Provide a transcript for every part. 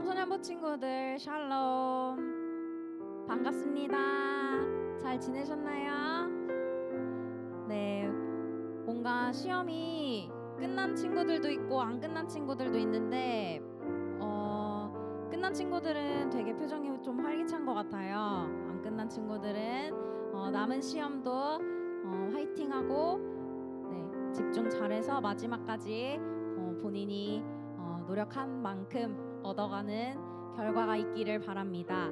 청소년부 친구들 샬롬 반갑습니다. 잘 지내셨나요? 네, 뭔가 시험이 끝난 친구들도 있고 안 끝난 친구들도 있는데 끝난 친구들은 되게 표정이 좀 활기찬 것 같아요. 안 끝난 친구들은 남은 시험도 화이팅하고 집중 잘해서 마지막까지 본인이 노력한 만큼 얻어가는 결과가 있기를 바랍니다.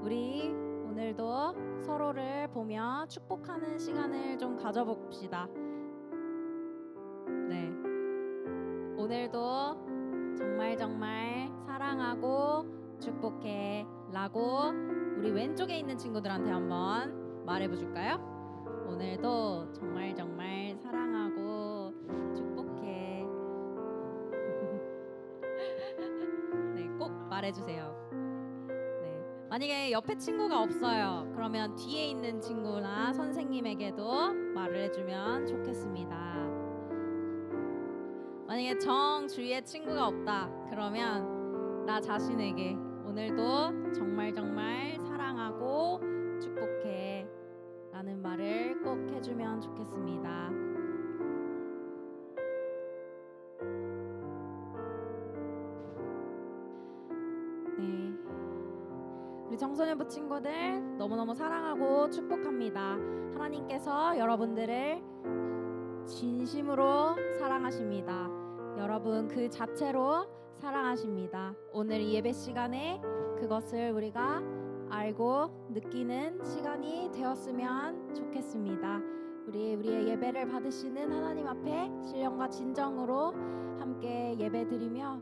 우리 오늘도 서로를 보며 축복하는 시간을 좀 가져봅시다. 네, 오늘도 정말 사랑하고 축복해 라고 우리 왼쪽에 있는 친구들한테 한번 말해볼까요? 오늘도 정말 사랑하고 축복해. 네, 꼭 말해주세요. 네, 만약에 옆에 친구가 없어요. 그러면 뒤에 있는 친구나 선생님에게도 말을 해주면 좋겠습니다. 만약에 정 주위에 친구가 없다. 그러면 나 자신에게 오늘도 정말 사랑하고 축복해 라는 말을 꼭 해주면 좋겠습니다. 네, 우리 청소년부 친구들 너무너무 사랑하고 축복합니다. 하나님께서 여러분들을 진심으로 사랑하십니다. 여러분 그 자체로 사랑하십니다. 오늘 이 예배 시간에 그것을 우리가 알고 느끼는 시간이 되었으면 좋겠습니다. 우리의 예배를 받으시는 하나님 앞에 신령과 진정으로 함께 예배드리며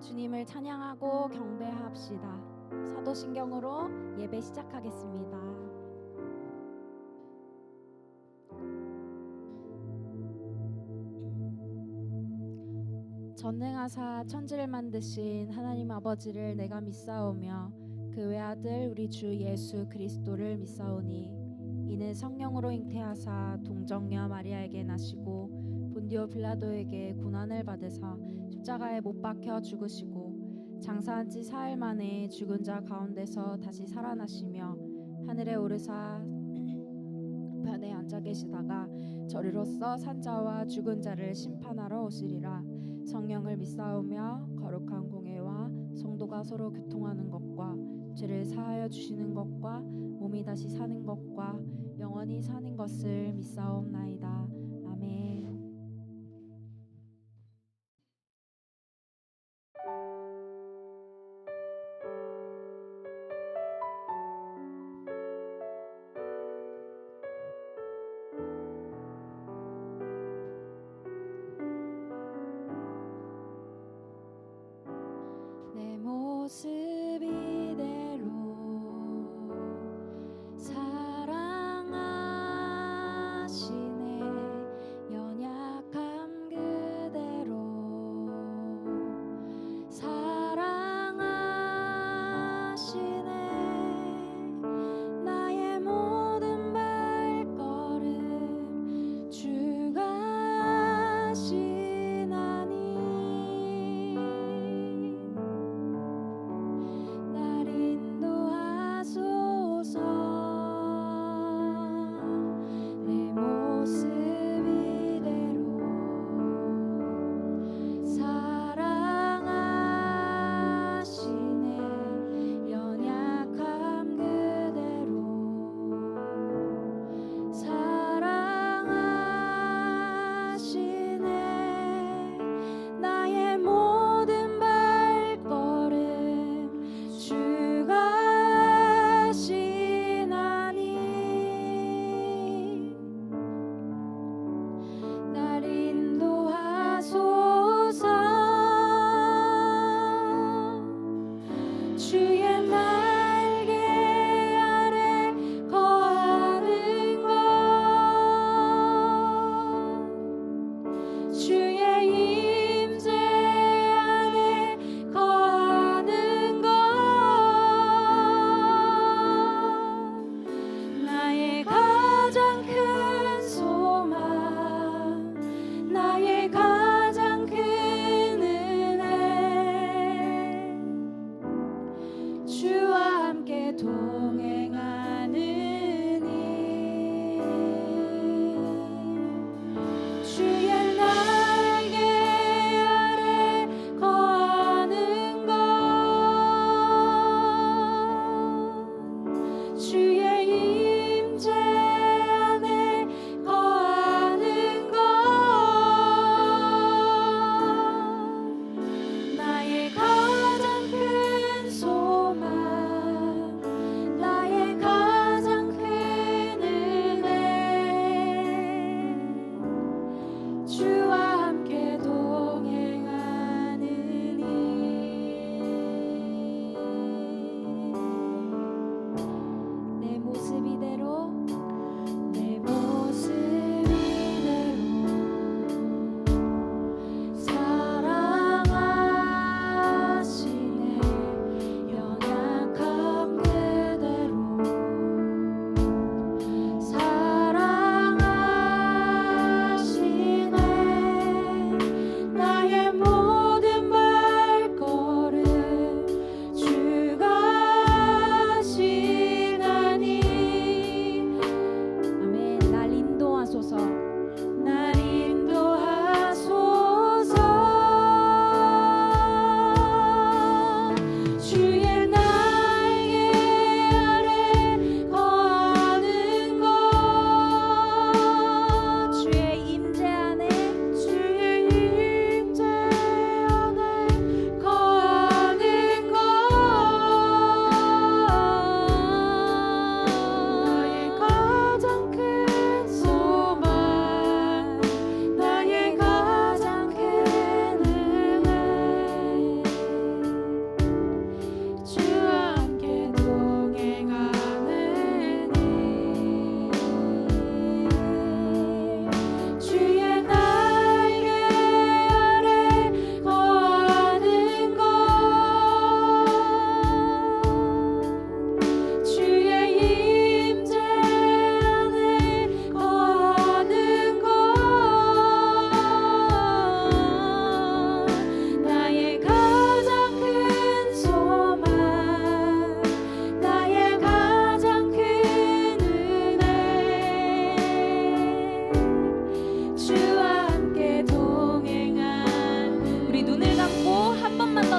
주님을 찬양하고 경배합시다. 사도신경으로 예배 시작하겠습니다. 전능하사 천지를 만드신 하나님 아버지를 내가 믿사오며 그 외아들 우리 주 예수 그리스도를 믿사오니 이는 성령으로 잉태하사 동정녀 마리아에게 나시고 본디오 빌라도에게 고난을 받으사 십자가에 못 박혀 죽으시고 장사한 지 사흘 만에 죽은 자 가운데서 다시 살아나시며 하늘에 오르사 편에 앉아 계시다가 저리로서 산자와 죽은 자를 심판하러 오시리라. 성령을 믿사오며 거룩한 공회와 성도가 서로 교통하는 것과 죄를 사하여 주시는 것과 몸이 다시 사는 것과 영원히 사는 것을 믿사옵나이다. 아멘. 내 모습 이대로 사랑하시네.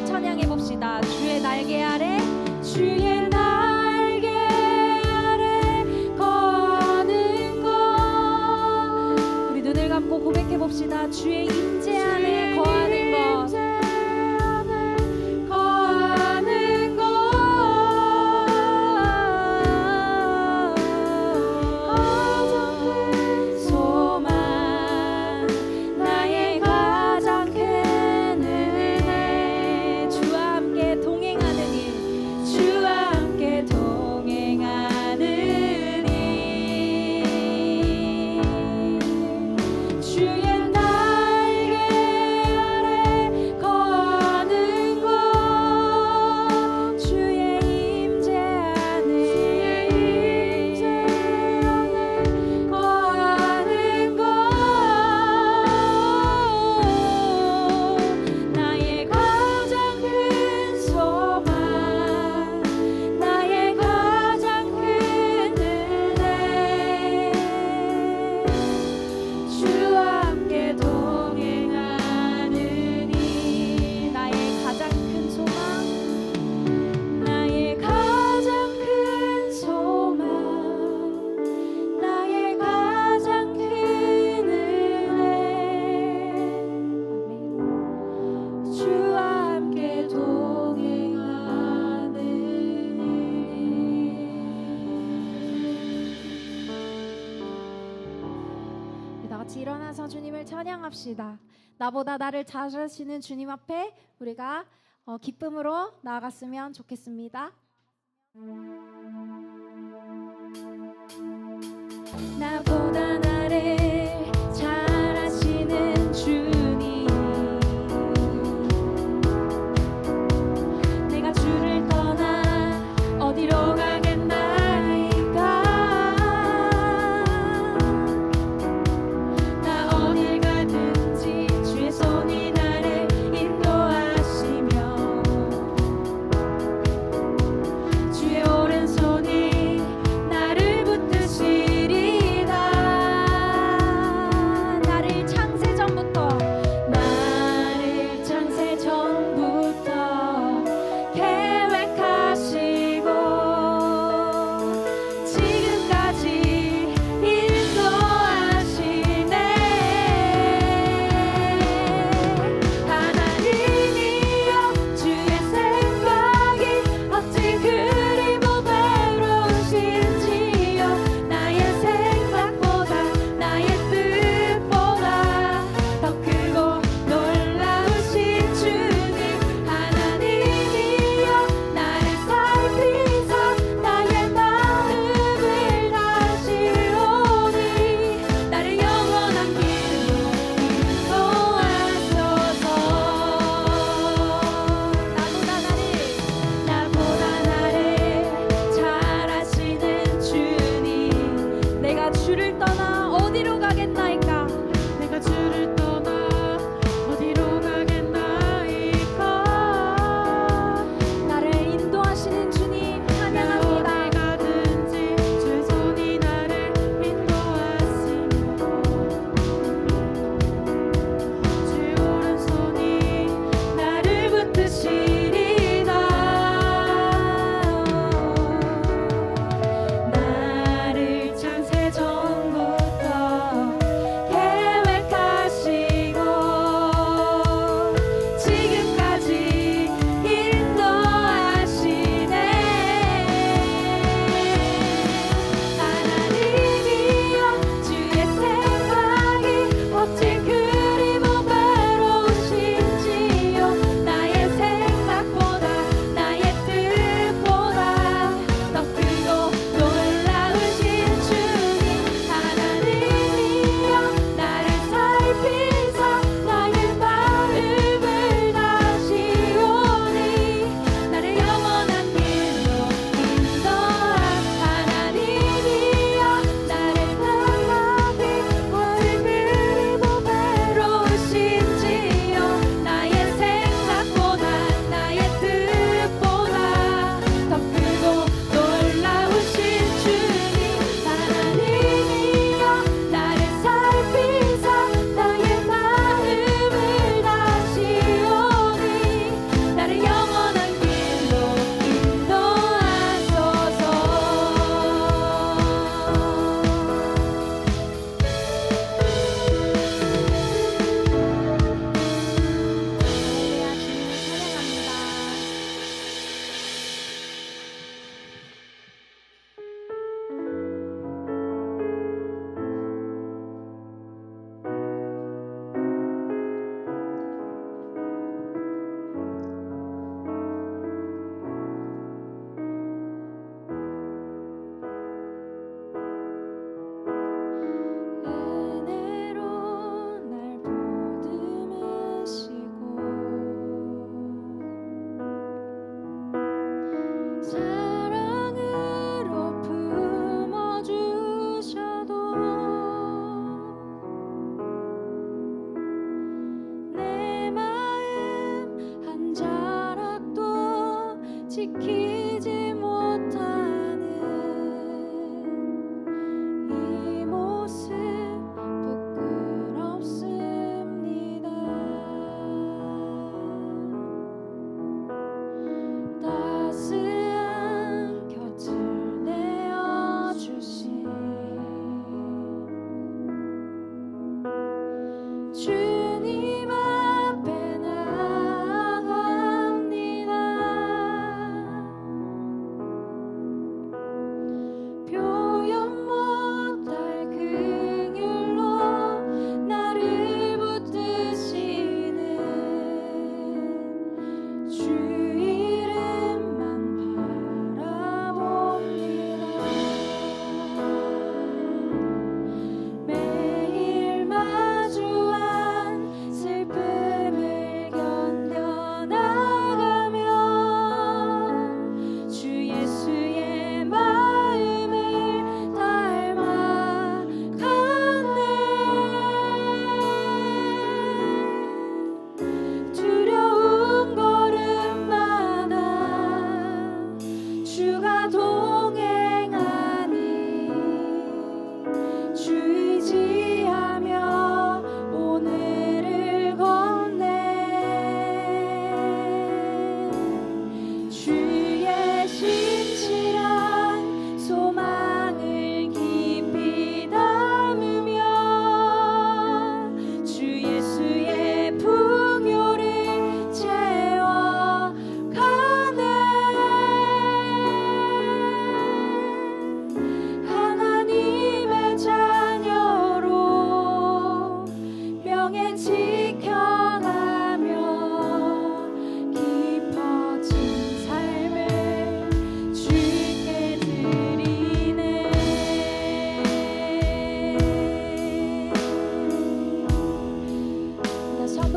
힘써 찬양해 봅시다. 주의 날개 아래 주의 날개 아래 거하는 것. 우리 눈을 감고 고백해 봅시다. 주의 임재 안에 거하는 것. 일어나서 주님을 찬양합시다. 나보다 나를 잘 아시는 주님 앞에 우리가 기쁨으로 나아갔으면 좋겠습니다. 나보다 나를 잘 아시는 주님, 내가 주를 떠나 어디로 가겠나이까. 나 어딜 가든지 주의 손이 나를 인도하시며 주의 오른손이 나를 붙드시리다.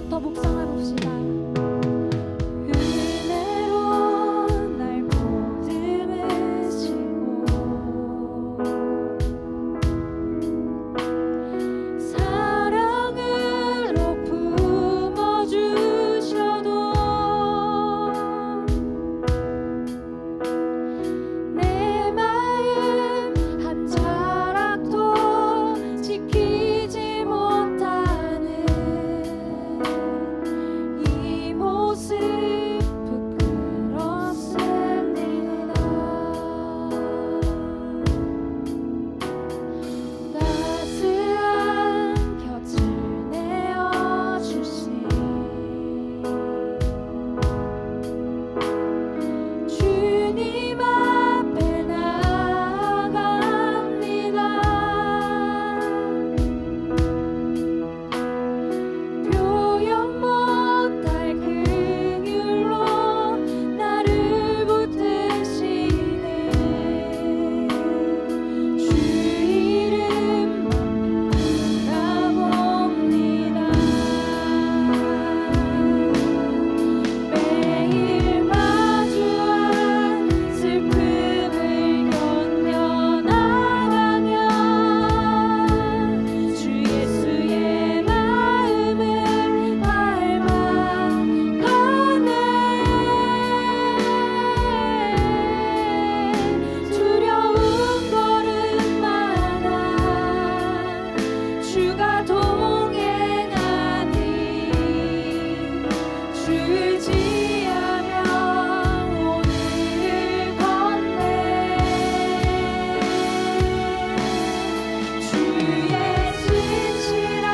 1절부터 묵상해 봅시다. 은혜로 날 보듬으시고 사랑으로 품어주셔도 내 마음 한 자락도 지키지 못하는 이 모습 부끄럽습니다. 따스한 곁을 내어주신 주님 앞에 나아갑니다. 표현 못할 긍휼로 나를 붙드시네. 주 이름만 바라봅니다. 매일 마주한 슬픔을 견뎌나가며 주 예수의 마음을 닮아가네. 두려운 걸음마다 주가 동행하니 주 의지하며 오늘을 걷네. 주의 진실한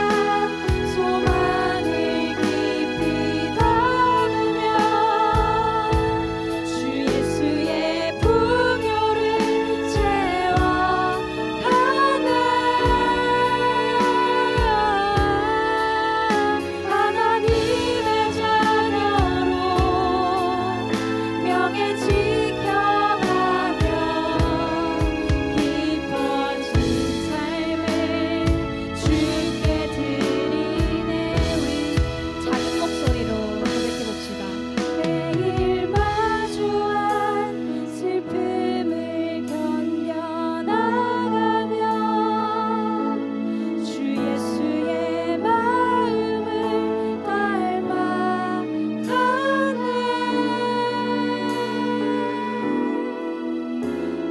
소망을 깊이 담으며 주 예수의 풍요를 채워가네. 하나님의 자녀로 명예 지켜가며 깊어진 삶을 주께 드리네. 우리 작은 목소리로 고백해 봅시다. 매일 마주한 슬픔을 견뎌나가며 주 예수의 마음을 닮아가네.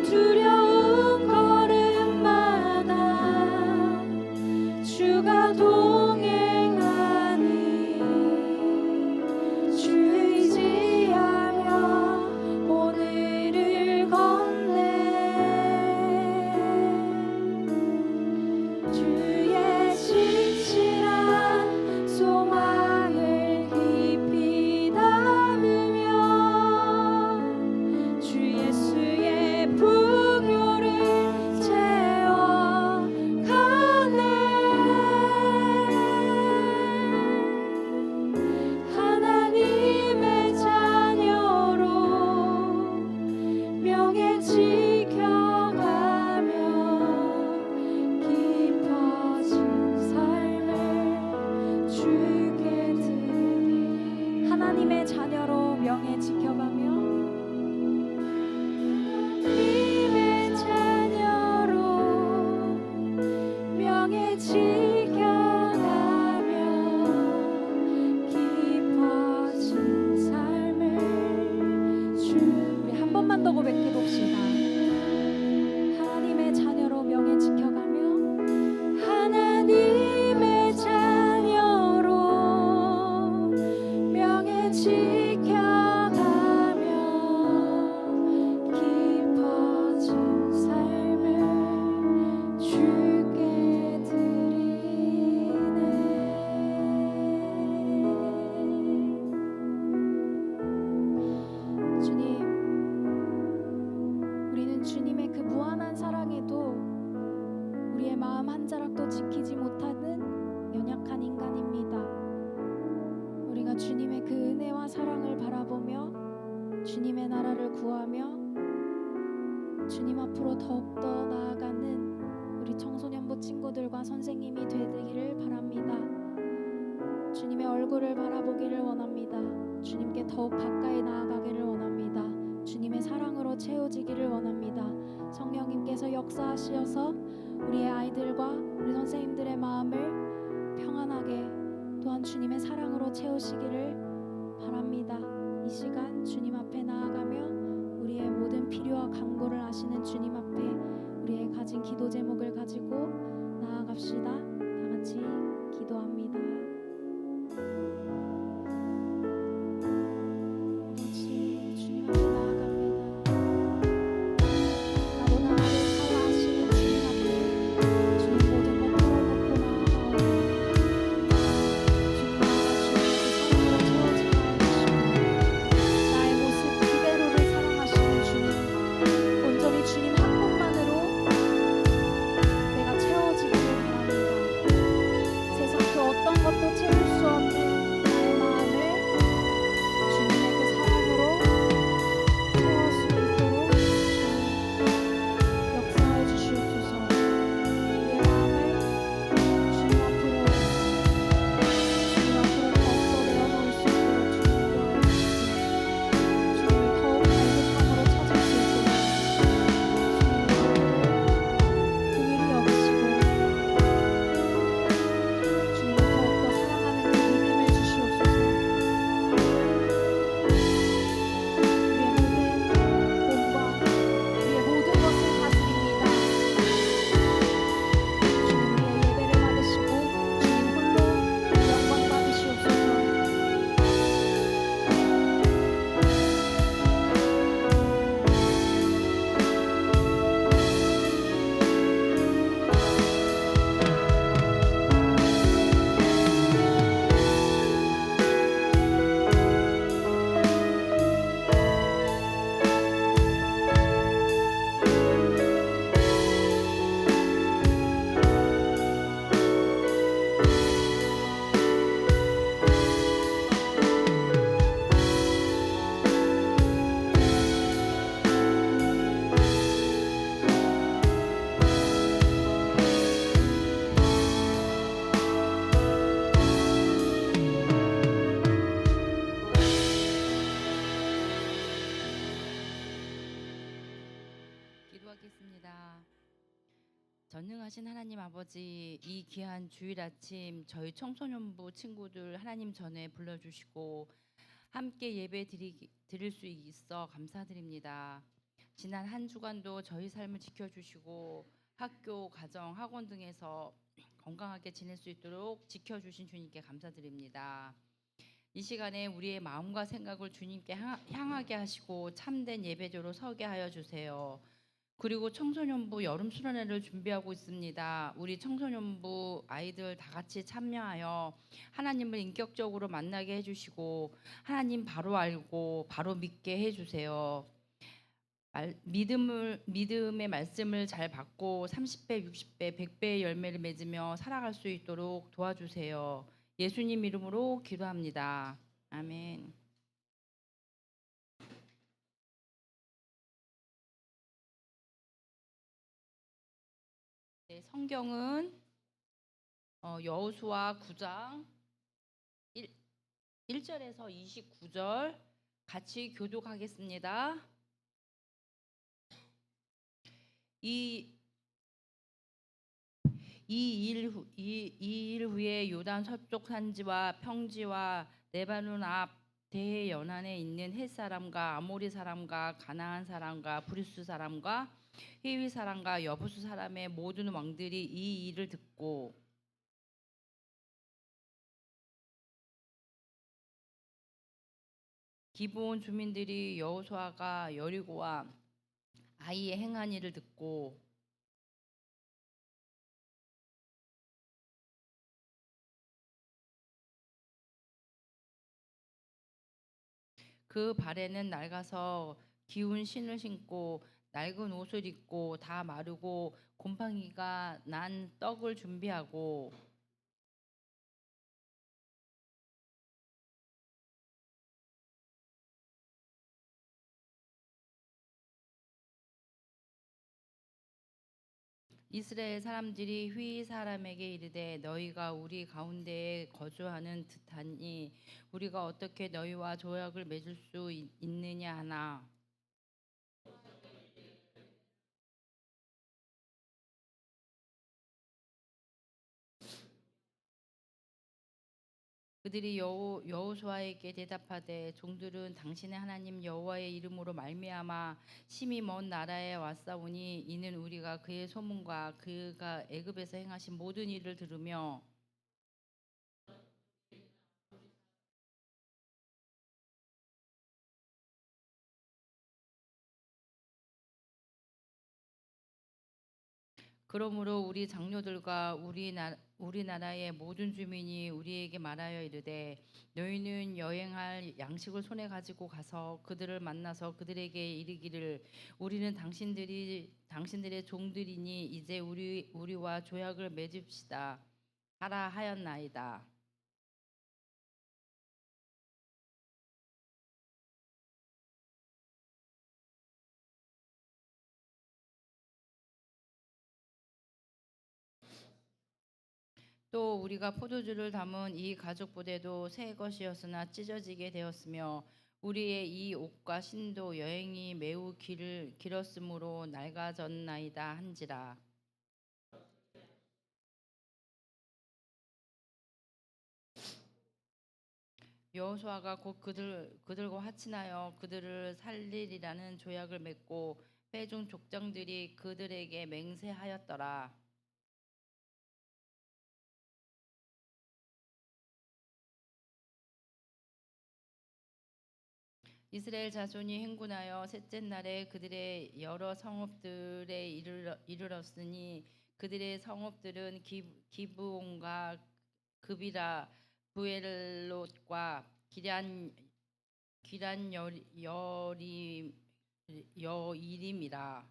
두려운 걸음마다 주가 동행하니 주 의지하며 오늘을 걷네. 주의 진실한 소망을 깊이 담으며 주 예수의 풍요를 채워가네. 하나님의 자녀로 명예 지켜가며 깊어진 삶을 주께 드리. 하나님의 자녀로 명예 지켜가며 하나님의 자녀로 명예 지켜가며 깊어진 삶을 주. 우리 한 번만 더 고백해 봅시다. 하나님의 자녀로 명예 지켜가며 하나님의 자녀로 명예 지켜가며 깊어진 삶을 주께 드리네. 주님, 우리는 주님의 그 무한한 사랑에도 우리의 마음 한 자락도 지키지 못하는 연약한 인간입니다. 우리가 주님의 그 은혜와 사랑을 바라보며 주님의 나라를 구하며 주님 앞으로 더욱더 나아가는 우리 청소년부 친구들과 선생님이 되기를 바랍니다. 주님의 얼굴을 바라보기를 원합니다. 주님께 더욱 가까이 나아가기를 원합니다. 주님의 사랑으로 채워지기를 원합니다. 성령님께서 역사하시어서 우리의 아이들과 우리 선생님들의 마음을 평안하게 또한 주님의 사랑으로 채우시기를 바랍니다. 이 시간 주님 앞에 나아가며 우리의 모든 필요와 간구를 아시는 주님 앞에 우리의 가진 기도 제목을 가지고 나아갑시다. 다 같이 기도합니다. 같이 주님 앞에 나아갑니다. 나보다 나를 사랑하시는 주님 앞에 주님 모든 것 털어놓고 나아가오니 주님 나가 주님 그 사랑으로 채워지게 하시고 나의 모습 그대로를 사랑하시는 주님 온전히 주님 한 분만으로 내가 채워지기를 바랍니다. 세상 그 어떤 것도 채울 수 없는 나의 마음을 주님의 그 사랑으로 채울 수 있도록 주님 역사해 주시옵소서. 우리의 마음을 주님 앞으로 더욱더 내어놓을 수 있도록 주님 도와주시고 주님을 더욱 간직함으로 찾을 수 있도록 주님 긍휼히 여기시고 주님을 더욱더 사랑하는 그 믿음을 주시옵소서. 우리의 모든 몸과 우리의 모든 것을 다스립니다. 주님 우리의 예배를 받으시고 주님 홀로 영광 받으시옵소서. 기도하겠습니다. 전능하신 하나님 아버지, 이 귀한 주일 아침 저희 청소년부 친구들 하나님 전에 불러주시고 함께 예배 드릴 수 있어 감사드립니다. 지난 한 주간도 저희 삶을 지켜주시고 학교, 가정, 학원 등에서 건강하게 지낼 수 있도록 지켜주신 주님께 감사드립니다. 이 시간에 우리의 마음과 생각을 주님께 향하게 하시고 참된 예배조로 서게 하여 주세요. 그리고 청소년부 여름 수련회를 준비하고 있습니다. 우리 청소년부 아이들 다 같이 참여하여 하나님을 인격적으로 만나게 해주시고 하나님 바로 알고 바로 믿게 해주세요. 믿음의 말씀을 잘 받고 30배, 60배, 100배의 열매를 맺으며 살아갈 수 있도록 도와주세요. 예수님 이름으로 기도합니다. 아멘. 네, 성경은 여호수아 9장 1절에서 29절 같이 교독하겠습니다. 이 일 후에 요단 서쪽 산지와 평지와 레바논 앞 대해 연안에 있는 헷 사람과 아모리 사람과 가나안 사람과 브리스 사람과 히위 사람과 여부수 사람의 모든 왕들이 이 일을 듣고 기브온 주민들이 여호수아가 여리고와 아이의 행한 일을 듣고 그 발에는 낡아서 기운 신을 신고 낡은 옷을 입고 다 마르고 곰팡이가 난 떡을 준비하고 이스라엘 사람들이 휘 사람에게 이르되 너희가 우리 가운데에 거주하는 듯하니 우리가 어떻게 너희와 조약을 맺을 수 있느냐 하나 그들이 여호수아에게 대답하되 종들은 당신의 하나님 여호와의 이름으로 말미암아 심히 먼 나라에 왔사오니 이는 우리가 그의 소문과 그가 애굽에서 행하신 모든 일을 들으며 그러므로 우리 장로들과 우리나라의 모든 주민이 우리에게 말하여 이르되 너희는 여행할 양식을 손에 가지고 가서 그들을 만나서 그들에게 이르기를 우리는 당신들의 종들이니 이제 우리와 조약을 맺읍시다 하라 하였나이다. 또 우리가 포도주를 담은 이 가죽 부대도 새 것이었으나 찢어지게 되었으며 우리의 이 옷과 신도 여행이 매우 길었으므로 낡아졌나이다 한지라. 여호수아가 곧 그들과 화친하여 그들을 살리리라는 조약을 맺고 회중 족장들이 그들에게 맹세하였더라. 이스라엘 자손이 행군하여 셋째 날에 그들의 여러 성읍들에 이르렀으니 그들의 성읍들은 기브온과 급이라 부엘롯과 기란 여림이라.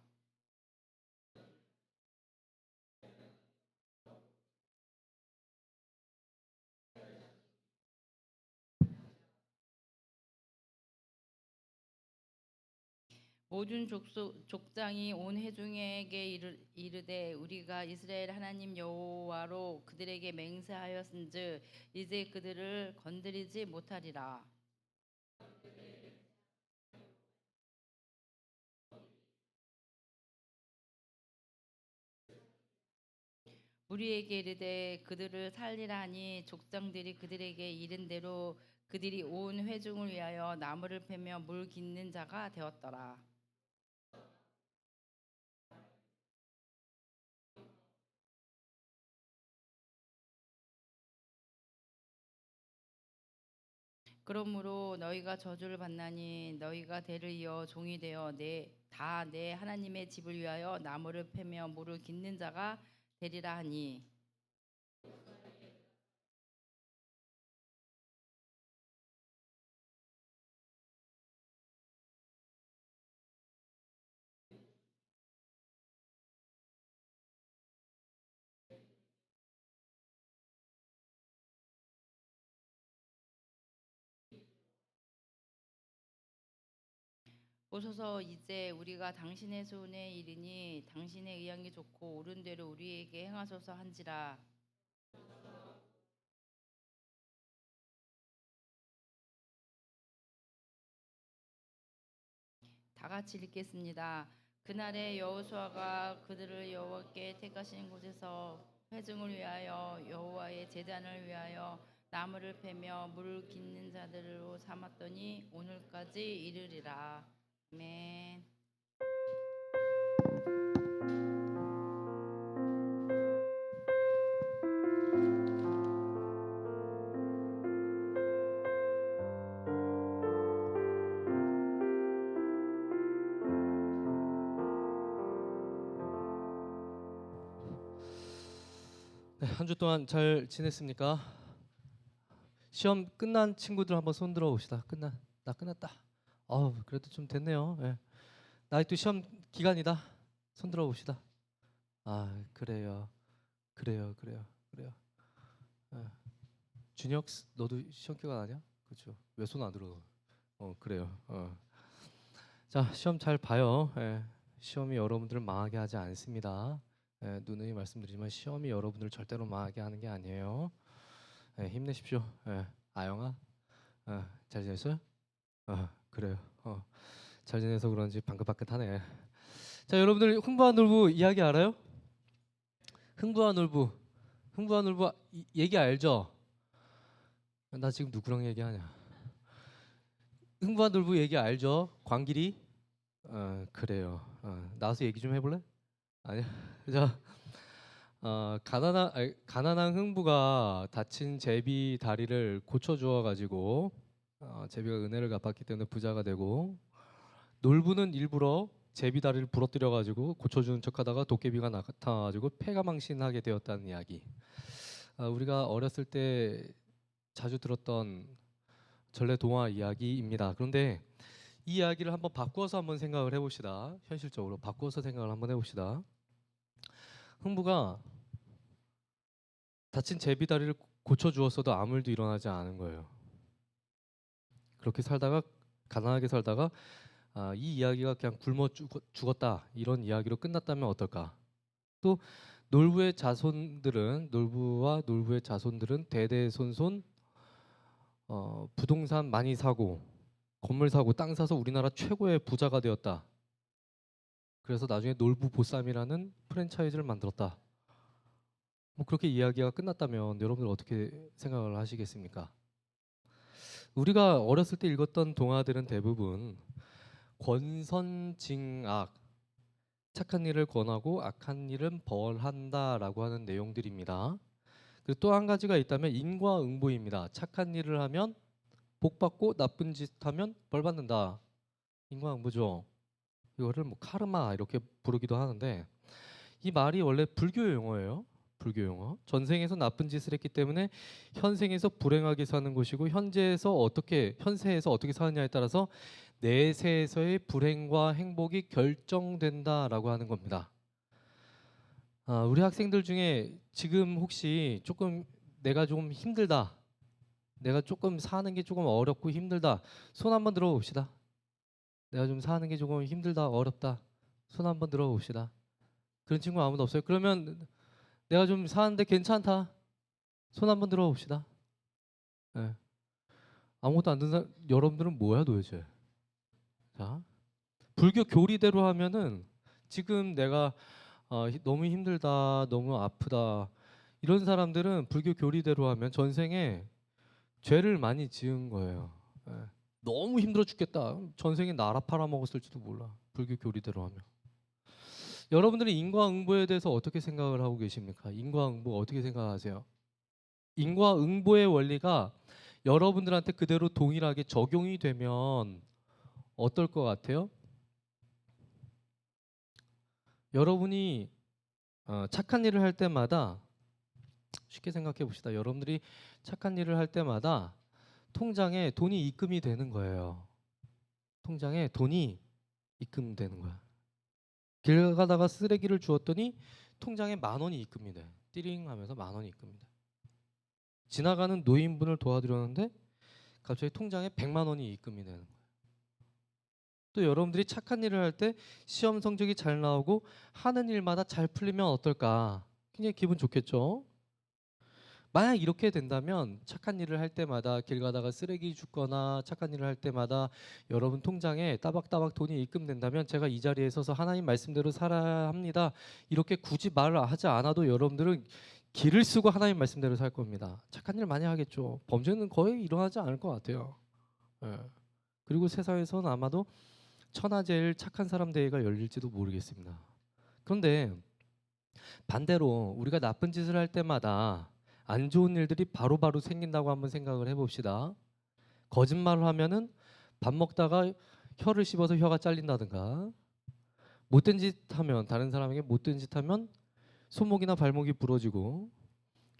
모든 족장이 온 회중에게 이르되 우리가 이스라엘 하나님 여호와로 그들에게 맹세하였은즉 이제 그들을 건드리지 못하리라. 우리에게 이르되 그들을 살리라 하니 족장들이 그들에게 이른 대로 그들이 온 회중을 위하여 나무를 패며 물 깃는 자가 되었더라. 그러므로 너희가 저주를 받나니 너희가 대를 이어 종이 되어 내 하나님의 집을 위하여 나무를 패며 물을 깃는 자가 되리라 하니 보소서 이제 우리가 당신의 손에 이르니 당신의 의향이 좋고 옳은 대로 우리에게 행하소서 한지라. 다 같이 읽겠습니다. 그날에 여호수아가 그들을 여호와께 택하신 곳에서 회중을 위하여 여호와의 제단을 위하여 나무를 패며 물을 깃는 자들로 삼았더니 오늘까지 이르리라. 아멘. 네, 한 주 동안 잘 지냈습니까? 시험 끝난 친구들 한번 손 들어 봅시다. 나 끝났다. 그래도 좀 됐네요. 예. 나 아직도 시험 기간이다. 손 들어 봅시다. 아, 그래요. 예. 준혁, 너도 시험 기간 아니야? 그렇죠. 왜 손 안 들어? 그래요. 자, 시험 잘 봐요. 예. 시험이 여러분들을 망하게 하지 않습니다. 누누이 말씀드리지만 시험이 여러분들을 절대로 망하게 하는 게 아니에요. 힘내십시오. 아영아, 잘 지냈어요? 그래요. 잘 지내서 그런지 방긋방긋하네. 자, 여러분들 흥부와 놀부 이야기 알아요? 흥부와 놀부, 흥부와 놀부 얘기 알죠? 나 지금 누구랑 얘기하냐? 흥부와 놀부 얘기 알죠? 광길이? 그래요. 나와서 얘기 좀 해볼래? 아니야. 자, 가난한 흥부가 다친 제비 다리를 고쳐주어 가지고 제비가 은혜를 갚았기 때문에 부자가 되고, 놀부는 일부러 제비 다리를 부러뜨려 가지고 고쳐주는 척하다가 도깨비가 나타나가지고 폐가 망신하게 되었다는 이야기. 우리가 어렸을 때 자주 들었던 전래 동화 이야기입니다. 그런데 이 이야기를 한번 바꾸어서 한번 생각을 해봅시다. 현실적으로 바꾸어서 생각을 한번 해봅시다. 흥부가 다친 제비 다리를 고쳐주었어도 아무 일도 일어나지 않은 거예요. 그렇게 살다가, 가난하게 살다가 이 이야기가 그냥 굶어 죽었다, 이런 이야기로 끝났다면 어떨까? 또 놀부와 놀부의 자손들은 대대손손 부동산 많이 사고 건물 사고 땅 사서 우리나라 최고의 부자가 되었다. 그래서 나중에 놀부 보쌈이라는 프랜차이즈를 만들었다. 뭐 그렇게 이야기가 끝났다면 여러분들 어떻게 생각을 하시겠습니까? 우리가 어렸을 때 읽었던 동화들은 대부분 권선징악, 착한 일을 권하고 악한 일은 벌한다라고 하는 내용들입니다. 그리고 또 한 가지가 있다면 인과응보입니다. 착한 일을 하면 복 받고 나쁜 짓 하면 벌 받는다. 인과응보죠. 이거를 뭐 카르마 이렇게 부르기도 하는데, 이 말이 원래 불교 용어예요. 불교 용어. 전생에서 나쁜 짓을 했기 때문에 현생에서 불행하게 사는 것이고, 현세에서 어떻게 사느냐에 따라서 내세에서의 불행과 행복이 결정된다라고 하는 겁니다. 우리 학생들 중에 지금 혹시 조금 내가 좀 힘들다, 내가 조금 사는 게 조금 어렵고 힘들다, 손 한번 들어봅시다. 내가 좀 사는 게 조금 힘들다, 어렵다, 손 한번 들어봅시다. 그런 친구 아무도 없어요? 그러면 내가 좀 사는데 괜찮다, 손 한번 들어봅시다. 네. 아무것도 안 듣는 사람, 여러분들은 뭐야 도대체? 자, 불교 교리대로 하면은 지금 내가 너무 힘들다, 너무 아프다, 이런 사람들은 불교 교리대로 하면 전생에 죄를 많이 지은 거예요. 예. 너무 힘들어 죽겠다, 전생에 나라 팔아먹었을지도 몰라, 불교 교리대로 하면. 여러분들은 인과응보에 대해서 어떻게 생각을 하고 계십니까? 인과응보 어떻게 생각하세요? 인과응보의 원리가 여러분들한테 그대로 동일하게 적용이 되면 어떨 것 같아요? 여러분이 착한 일을 할 때마다, 쉽게 생각해 봅시다. 여러분들이 착한 일을 할 때마다 통장에 돈이 입금이 되는 거예요. 통장에 돈이 입금되는 거야. 길 가다가 쓰레기를 주웠더니 통장에 10,000원이 입금이 돼. 띠링 하면서 10,000원이 입금이 돼. 지나가는 노인분을 도와드렸는데 갑자기 통장에 1,000,000원이 입금이 되는 거예요. 또 여러분들이 착한 일을 할 때 시험 성적이 잘 나오고 하는 일마다 잘 풀리면 어떨까? 굉장히 기분 좋겠죠? 만약 이렇게 된다면 착한 일을 할 때마다 길 가다가 쓰레기 줍거나 착한 일을 할 때마다 여러분 통장에 따박따박 돈이 입금된다면 제가 이 자리에 서서 하나님 말씀대로 살아야 합니다, 이렇게 굳이 말을 하지 않아도 여러분들은 길을 쓰고 하나님 말씀대로 살 겁니다. 착한 일 많이 하겠죠. 범죄는 거의 일어나지 않을 것 같아요. 예. 그리고 세상에서는 아마도 천하제일 착한 사람 대회가 열릴지도 모르겠습니다. 그런데 반대로 우리가 나쁜 짓을 할 때마다 안 좋은 일들이 바로바로 생긴다고 한번 생각을 해봅시다. 거짓말을 하면은 밥 먹다가 혀를 씹어서 혀가 잘린다든가, 못된 짓 하면, 다른 사람에게 못된 짓 하면 손목이나 발목이 부러지고,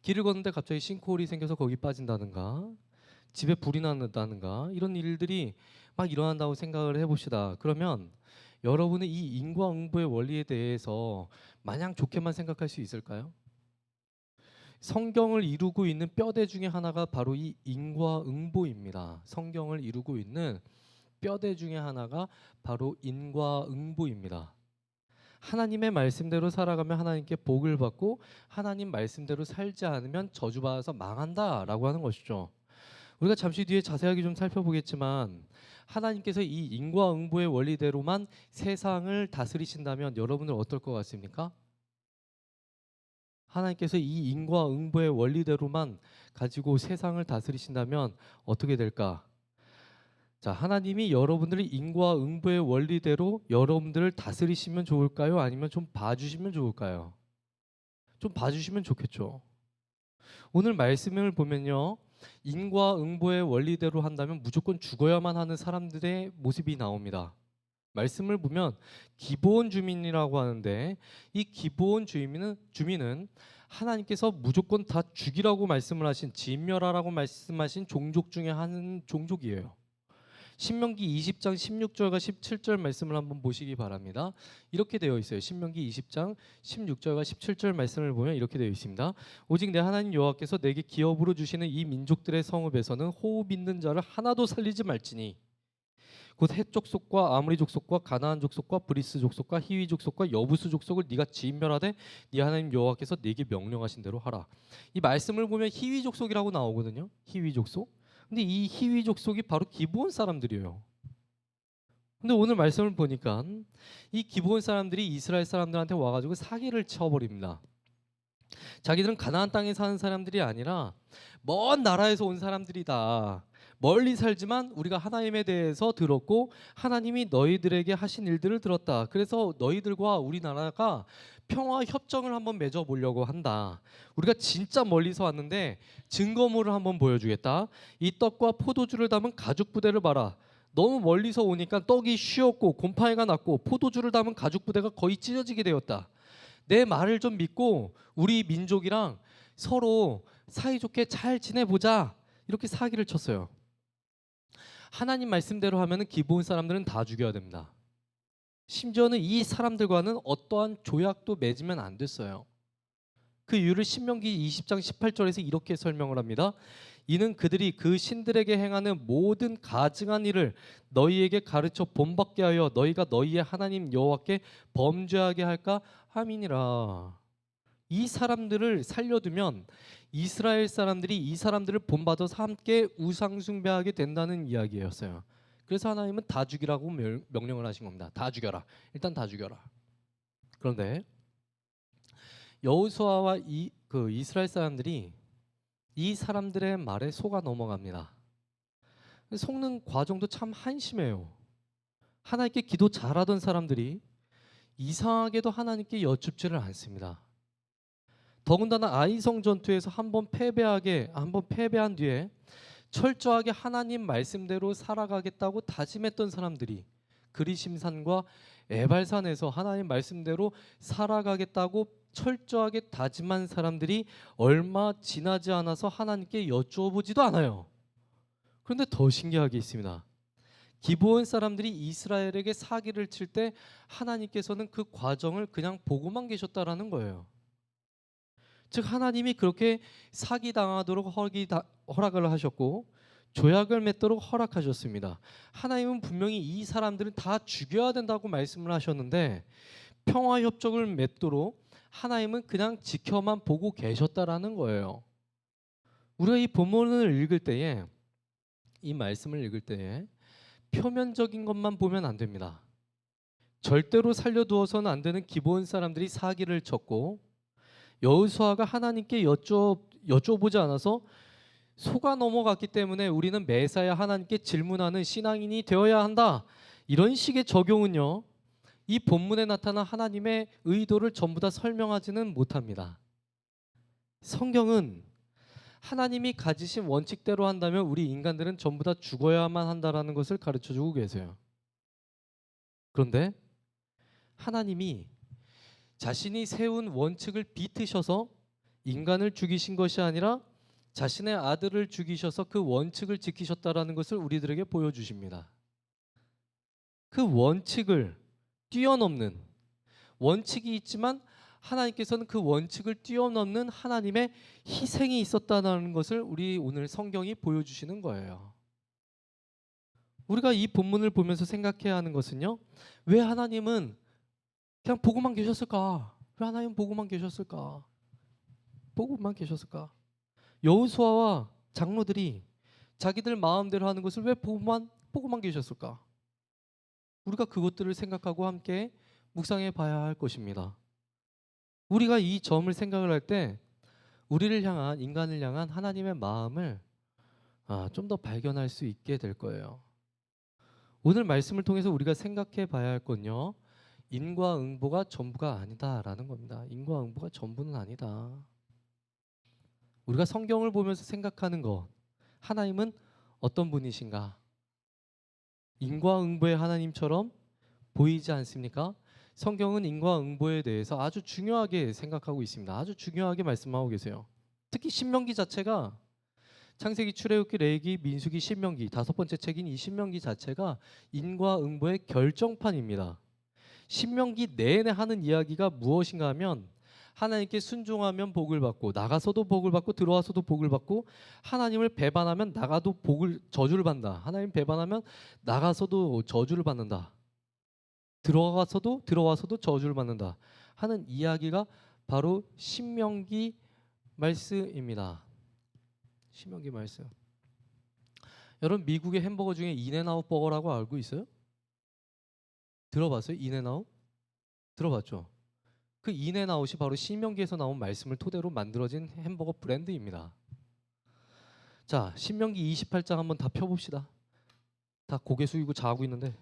길을 걷는데 갑자기 싱크홀이 생겨서 거기 빠진다든가, 집에 불이 난다든가, 이런 일들이 막 일어난다고 생각을 해봅시다. 그러면 여러분은 이 인과응보의 원리에 대해서 마냥 좋게만 생각할 수 있을까요? 성경을 이루고 있는 뼈대 중에 하나가 바로 이 인과응보입니다. 성경을 이루고 있는 뼈대 중에 하나가 바로 인과응보입니다. 하나님의 말씀대로 살아가면 하나님께 복을 받고 하나님 말씀대로 살지 않으면 저주받아서 망한다라고 하는 것이죠. 우리가 잠시 뒤에 자세하게 좀 살펴보겠지만 하나님께서 이 인과응보의 원리대로만 세상을 다스리신다면 여러분들 어떨 것 같습니까? 하나님께서 이 인과응보의 원리대로만 가지고 세상을 다스리신다면 어떻게 될까? 자, 하나님이 여러분들의 인과응보의 원리대로 여러분들을 다스리시면 좋을까요? 아니면 좀 봐주시면 좋을까요? 좀 봐주시면 좋겠죠. 오늘 말씀을 보면요, 인과응보의 원리대로 한다면 무조건 죽어야만 하는 사람들의 모습이 나옵니다. 말씀을 보면 기브온 주민이라고 하는데 이 기브온 주민은 하나님께서 무조건 다 죽이라고 말씀을 하신, 진멸하라고 말씀하신 종족 중에 한 종족이에요. 신명기 20장 16절과 17절 말씀을 한번 보시기 바랍니다. 이렇게 되어 있어요. 신명기 20장 16절과 17절 말씀을 보면 이렇게 되어 있습니다. 오직 내 하나님 여호와께서 내게 기업으로 주시는 이 민족들의 성읍에서는 호흡 있는 자를 하나도 살리지 말지니 곧 헷 족속과 아모리 족속과 가나안 족속과 브리스 족속과 히위 족속과 여부스 족속을 네가 진멸하되 네 하나님 여호와께서 네게 명령하신 대로 하라. 이 말씀을 보면 히위 족속이라고 나오거든요. 히위 족속. 근데 이 히위 족속이 바로 기브온 사람들이에요. 근데 오늘 말씀을 보니까 이 기브온 사람들이 이스라엘 사람들한테 와가지고 사기를 쳐버립니다. 자기들은 가나안 땅에 사는 사람들이 아니라 먼 나라에서 온 사람들이다. 멀리 살지만 우리가 하나님에 대해서 들었고 하나님이 너희들에게 하신 일들을 들었다. 그래서 너희들과 우리나라가 평화 협정을 한번 맺어 보려고 한다. 우리가 진짜 멀리서 왔는데 증거물을 한번 보여주겠다. 이 떡과 포도주를 담은 가죽 부대를 봐라. 너무 멀리서 오니까 떡이 쉬었고 곰팡이가 났고 포도주를 담은 가죽 부대가 거의 찢어지게 되었다. 내 말을 좀 믿고 우리 민족이랑 서로 사이좋게 잘 지내보자. 이렇게 사기를 쳤어요. 하나님 말씀대로 하면은 기브온 사람들은 다 죽여야 됩니다. 심지어는 이 사람들과는 어떠한 조약도 맺으면 안 됐어요. 그 이유를 신명기 20장 18절에서 이렇게 설명을 합니다. 이는 그들이 그 신들에게 행하는 모든 가증한 일을 너희에게 가르쳐 본받게 하여 너희가 너희의 하나님 여호와께 범죄하게 할까 함이니라. 이 사람들을 살려두면 이스라엘 사람들이 이 사람들을 본받아서 함께 우상 숭배하게 된다는 이야기였어요. 그래서 하나님은 다 죽이라고 명령을 하신 겁니다. 다 죽여라. 일단 다 죽여라. 그런데 여호수아와 이스라엘 사람들이 이 사람들의 말에 속아 넘어갑니다. 속는 과정도 참 한심해요. 하나님께 기도 잘하던 사람들이 이상하게도 하나님께 여쭙지를 않습니다. 더군다나 아이성 전투에서 한번 패배한 뒤에 철저하게 하나님 말씀대로 살아가겠다고 다짐했던 사람들이 그리심산과 에발산에서 하나님 말씀대로 살아가겠다고 철저하게 다짐한 사람들이 얼마 지나지 않아서 하나님께 여쭈어보지도 않아요. 그런데 더 신기하게 있습니다. 기브온 사람들이 이스라엘에게 사기를 칠 때 하나님께서는 그 과정을 그냥 보고만 계셨다라는 거예요. 즉 하나님이 그렇게 사기당하도록 허락을 하셨고 조약을 맺도록 허락하셨습니다. 하나님은 분명히 이 사람들은 다 죽여야 된다고 말씀을 하셨는데 평화협정을 맺도록 하나님은 그냥 지켜만 보고 계셨다라는 거예요. 우리가 이 본문을 읽을 때에, 이 말씀을 읽을 때에 표면적인 것만 보면 안 됩니다. 절대로 살려두어서는 안 되는 기브온 사람들이 사기를 쳤고 여호수아가 하나님께 여쭤보지 않아서 속아 넘어갔기 때문에 우리는 매사야 하나님께 질문하는 신앙인이 되어야 한다. 이런 식의 적용은요, 이 본문에 나타난 하나님의 의도를 전부 다 설명하지는 못합니다. 성경은 하나님이 가지신 원칙대로 한다면 우리 인간들은 전부 다 죽어야만 한다라는 것을 가르쳐주고 계세요. 그런데 하나님이 자신이 세운 원칙을 비트셔서 인간을 죽이신 것이 아니라 자신의 아들을 죽이셔서 그 원칙을 지키셨다라는 것을 우리들에게 보여주십니다. 그 원칙을 뛰어넘는, 원칙이 있지만 하나님께서는 그 원칙을 뛰어넘는 하나님의 희생이 있었다는 것을 우리 오늘 성경이 보여주시는 거예요. 우리가 이 본문을 보면서 생각해야 하는 것은요, 왜 하나님은 그냥 보고만 계셨을까? 왜 하나님 보고만 계셨을까? 보고만 계셨을까? 여호수아와 장로들이 자기들 마음대로 하는 것을 왜 보고만 계셨을까? 우리가 그것들을 생각하고 함께 묵상해 봐야 할 것입니다. 우리가 이 점을 생각을 할 때 우리를 향한 인간을 향한 하나님의 마음을 좀 더 발견할 수 있게 될 거예요. 오늘 말씀을 통해서 우리가 생각해 봐야 할 건요. 인과응보가 전부가 아니다라는 겁니다. 인과응보가 전부는 아니다. 우리가 성경을 보면서 생각하는 것, 하나님은 어떤 분이신가? 인과응보의 하나님처럼 보이지 않습니까? 성경은 인과응보에 대해서 아주 중요하게 생각하고 있습니다. 아주 중요하게 말씀하고 계세요. 특히 신명기 자체가 창세기, 출애굽기, 레위기, 민수기, 신명기 다섯 번째 책인 이 신명기 자체가 인과응보의 결정판입니다. 신명기 내내 하는 이야기가 무엇인가 하면 하나님께 순종하면 복을 받고 나가서도 복을 받고 들어와서도 복을 받고 하나님을 배반하면 나가도 저주를 받는다. 하나님 배반하면 나가서도 저주를 받는다. 들어와서도 저주를 받는다 하는 이야기가 바로 신명기 말씀입니다. 신명기 말씀. 여러분 미국의 햄버거 중에 인앤아웃 버거라고 알고 있어요? 들어봤어요? 인앤아웃? 들어봤죠? 그 인앤아웃이 바로 신명기에서 나온 말씀을 토대로 만들어진 햄버거 브랜드입니다. 자, 신명기 28장 한번 다 펴봅시다. 다 고개 숙이고 자고 있는데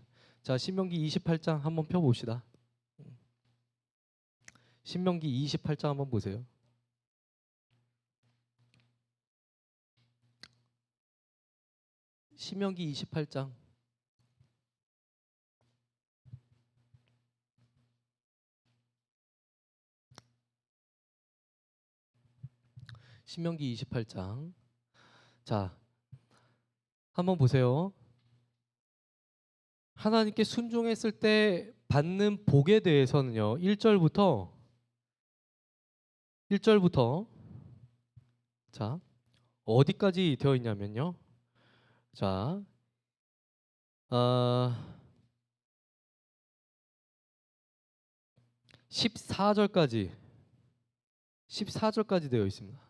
자, 신명기 28장 한번 펴봅시다. 신명기 28장 한번 보세요. 신명기 28장 신명기 28장 자, 한번 보세요. 하나님께 순종했을 때 받는 복에 대해서는요. 1절부터 자, 어디까지 되어 있냐면요. 자, 14절까지 되어 있습니다.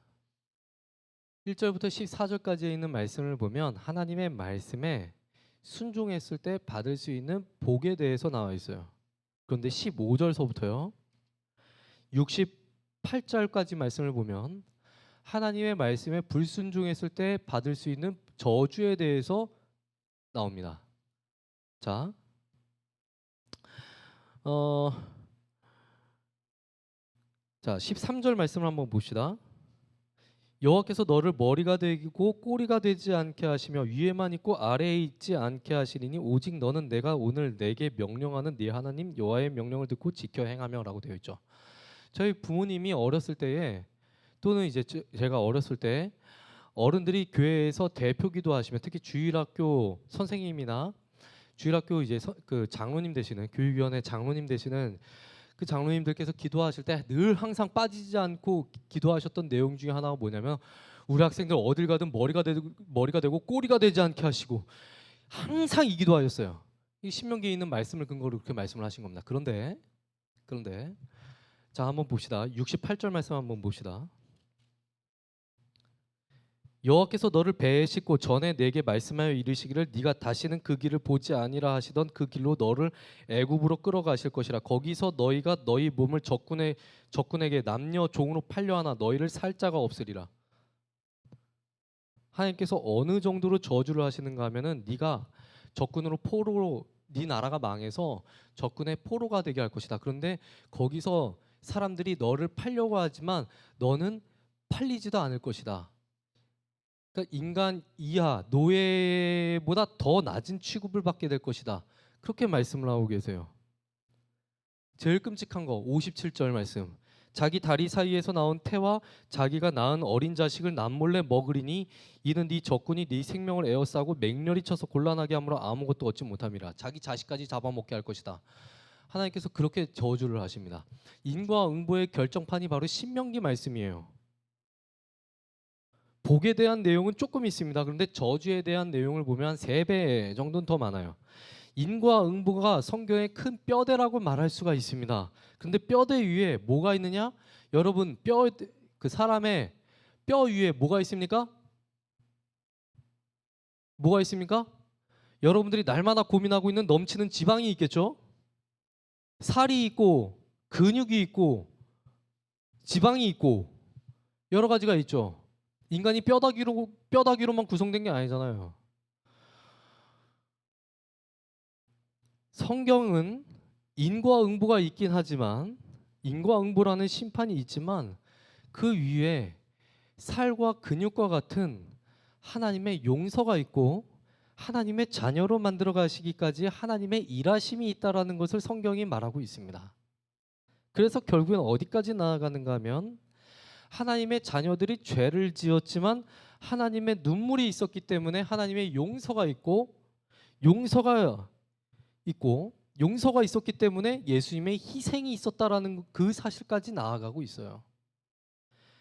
1절부터 14절까지에 있는 말씀을 보면 하나님의 말씀에 순종했을 때 받을 수 있는 복에 대해서 나와 있어요. 그런데 15절서부터요. 68절까지 말씀을 보면 하나님의 말씀에 불순종했을 때 받을 수 있는 저주에 대해서 나옵니다. 자, 13절 말씀을 한번 봅시다. 여호와께서 너를 머리가 되고 꼬리가 되지 않게 하시며 위에만 있고 아래에 있지 않게 하시리니 오직 너는 내가 오늘 내게 명령하는 네 하나님 여호와의 명령을 듣고 지켜 행하며라고 되어 있죠. 저희 부모님이 어렸을 때에 또는 이제 제가 어렸을 때 어른들이 교회에서 대표 기도하시면 특히 주일학교 선생님이나 주일학교 이제 그 장로님 되시는 교육위원회 장로님 되시는 그 장로님들께서 기도하실 때 늘 항상 빠지지 않고 기도하셨던 내용 중에 하나가 뭐냐면 우리 학생들 어딜 가든 머리가 되고 꼬리가 되지 않게 하시고 항상 이 기도하셨어요. 이 신명기에 있는 말씀을 근거로 그렇게 말씀을 하신 겁니다. 그런데 자 한번 봅시다. 68절 말씀 한번 봅시다. 여호와께서 너를 배에 싣고 전에 내게 말씀하여 이르시기를 네가 다시는 그 길을 보지 아니라 하시던 그 길로 너를 애굽으로 끌어가실 것이라. 거기서 너희가 너희 몸을 적군에게 남녀 종으로 팔려 하나 너희를 살 자가 없으리라. 하나님께서 어느 정도로 저주를 하시는가 하면은 네가 적군으로 포로로 네 나라가 망해서 적군의 포로가 되게 할 것이다. 그런데 거기서 사람들이 너를 팔려고 하지만 너는 팔리지도 않을 것이다. 그러니까 인간 이하 노예보다 더 낮은 취급을 받게 될 것이다. 그렇게 말씀을 하고 계세요. 제일 끔찍한 거 57절 말씀. 자기 다리 사이에서 나온 태와 자기가 낳은 어린 자식을 남몰래 먹으리니 이는 네 적군이 네 생명을 에워싸고 맹렬히 쳐서 곤란하게 하므로 아무것도 얻지 못함이라. 자기 자식까지 잡아먹게 할 것이다. 하나님께서 그렇게 저주를 하십니다. 인과응보의 결정판이 바로 신명기 말씀이에요. 복에 대한 내용은 조금 있습니다. 그런데 저주에 대한 내용을 보면 3배 정도는 더 많아요. 인과응보가 성경의 큰 뼈대라고 말할 수가 있습니다. 그런데 뼈대 위에 뭐가 있느냐? 여러분 그 사람의 뼈 위에 뭐가 있습니까? 뭐가 있습니까? 여러분들이 날마다 고민하고 있는 넘치는 지방이 있겠죠? 살이 있고 근육이 있고 지방이 있고 여러 가지가 있죠. 인간이 뼈다귀로만 구성된 게 아니잖아요. 성경은 인과응보가 있긴 하지만 인과응보라는 심판이 있지만 그 위에 살과 근육과 같은 하나님의 용서가 있고 하나님의 자녀로 만들어 가시기까지 하나님의 일하심이 있다라는 것을 성경이 말하고 있습니다. 그래서 결국엔 어디까지 나아가는가 하면 하나님의 자녀들이 죄를 지었지만 하나님의 눈물이 있었기 때문에 하나님의 용서가 있고 용서가 있었기 때문에 예수님의 희생이 있었다라는 그 사실까지 나아가고 있어요.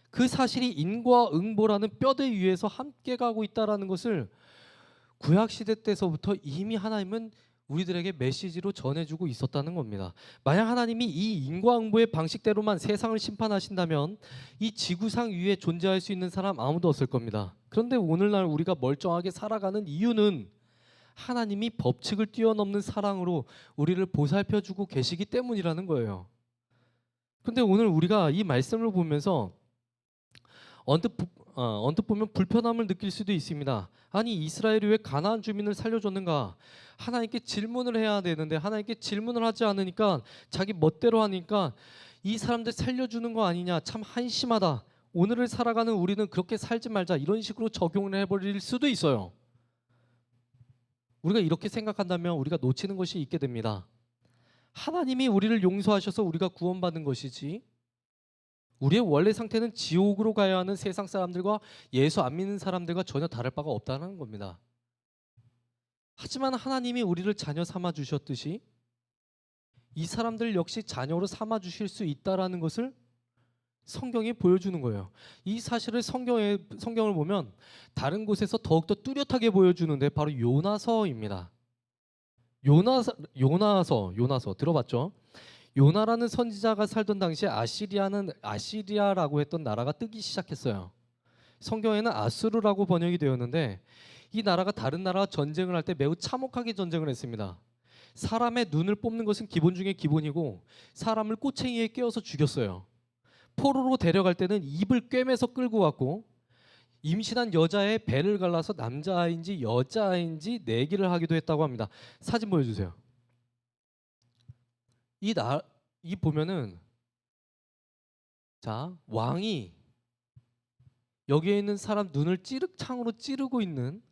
그 사실이 인과응보라는 뼈대 위에서 함께 가고 있다라는 것을 구약 시대 때서부터 이미 하나님은 우리들에게 메시지로 전해주고 있었다는 겁니다. 만약 하나님이 이 인과응보의 방식대로만 세상을 심판하신다면 이 지구상 위에 존재할 수 있는 사람 아무도 없을 겁니다. 그런데 오늘날 우리가 멀쩡하게 살아가는 이유는 하나님이 법칙을 뛰어넘는 사랑으로 우리를 보살펴주고 계시기 때문이라는 거예요. 그런데 오늘 우리가 이 말씀을 보면서 언뜻 보면 불편함을 느낄 수도 있습니다. 아니 이스라엘이 왜 가나안 주민을 살려줬는가? 하나님께 질문을 해야 되는데 하나님께 질문을 하지 않으니까 자기 멋대로 하니까 이 사람들 살려주는 거 아니냐? 참 한심하다. 오늘을 살아가는 우리는 그렇게 살지 말자. 이런 식으로 적용을 해버릴 수도 있어요. 우리가 이렇게 생각한다면 우리가 놓치는 것이 있게 됩니다. 하나님이 우리를 용서하셔서 우리가 구원받은 것이지 우리의 원래 상태는 지옥으로 가야 하는 세상 사람들과 예수 안 믿는 사람들과 전혀 다를 바가 없다는 겁니다. 하지만 하나님이 우리를 자녀 삼아 주셨듯이 이 사람들 역시 자녀로 삼아 주실 수 있다라는 것을 성경이 보여주는 거예요. 이 사실을 성경을 보면 다른 곳에서 더욱더 뚜렷하게 보여주는데 바로 요나서입니다. 요나서 들어봤죠? 요나라는 선지자가 살던 당시에 아시리아라고 했던 나라가 뜨기 시작했어요. 성경에는 아수르라고 번역이 되었는데 이 나라가 다른 나라와 전쟁을 할 때 매우 참혹하게 전쟁을 했습니다. 사람의 눈을 뽑는 것은 기본 중에 기본이고 사람을 꼬챙이에 깨어서 죽였어요. 포로로 데려갈 때는 입을 꿰매서 끌고 왔고 임신한 여자의 배를 갈라서 남자아이인지 여자아이인지 내기를 하기도 했다고 합니다. 사진 보여주세요. 이 보면은 자 왕이 여기에 있는 사람 눈을 창으로 찌르고 있는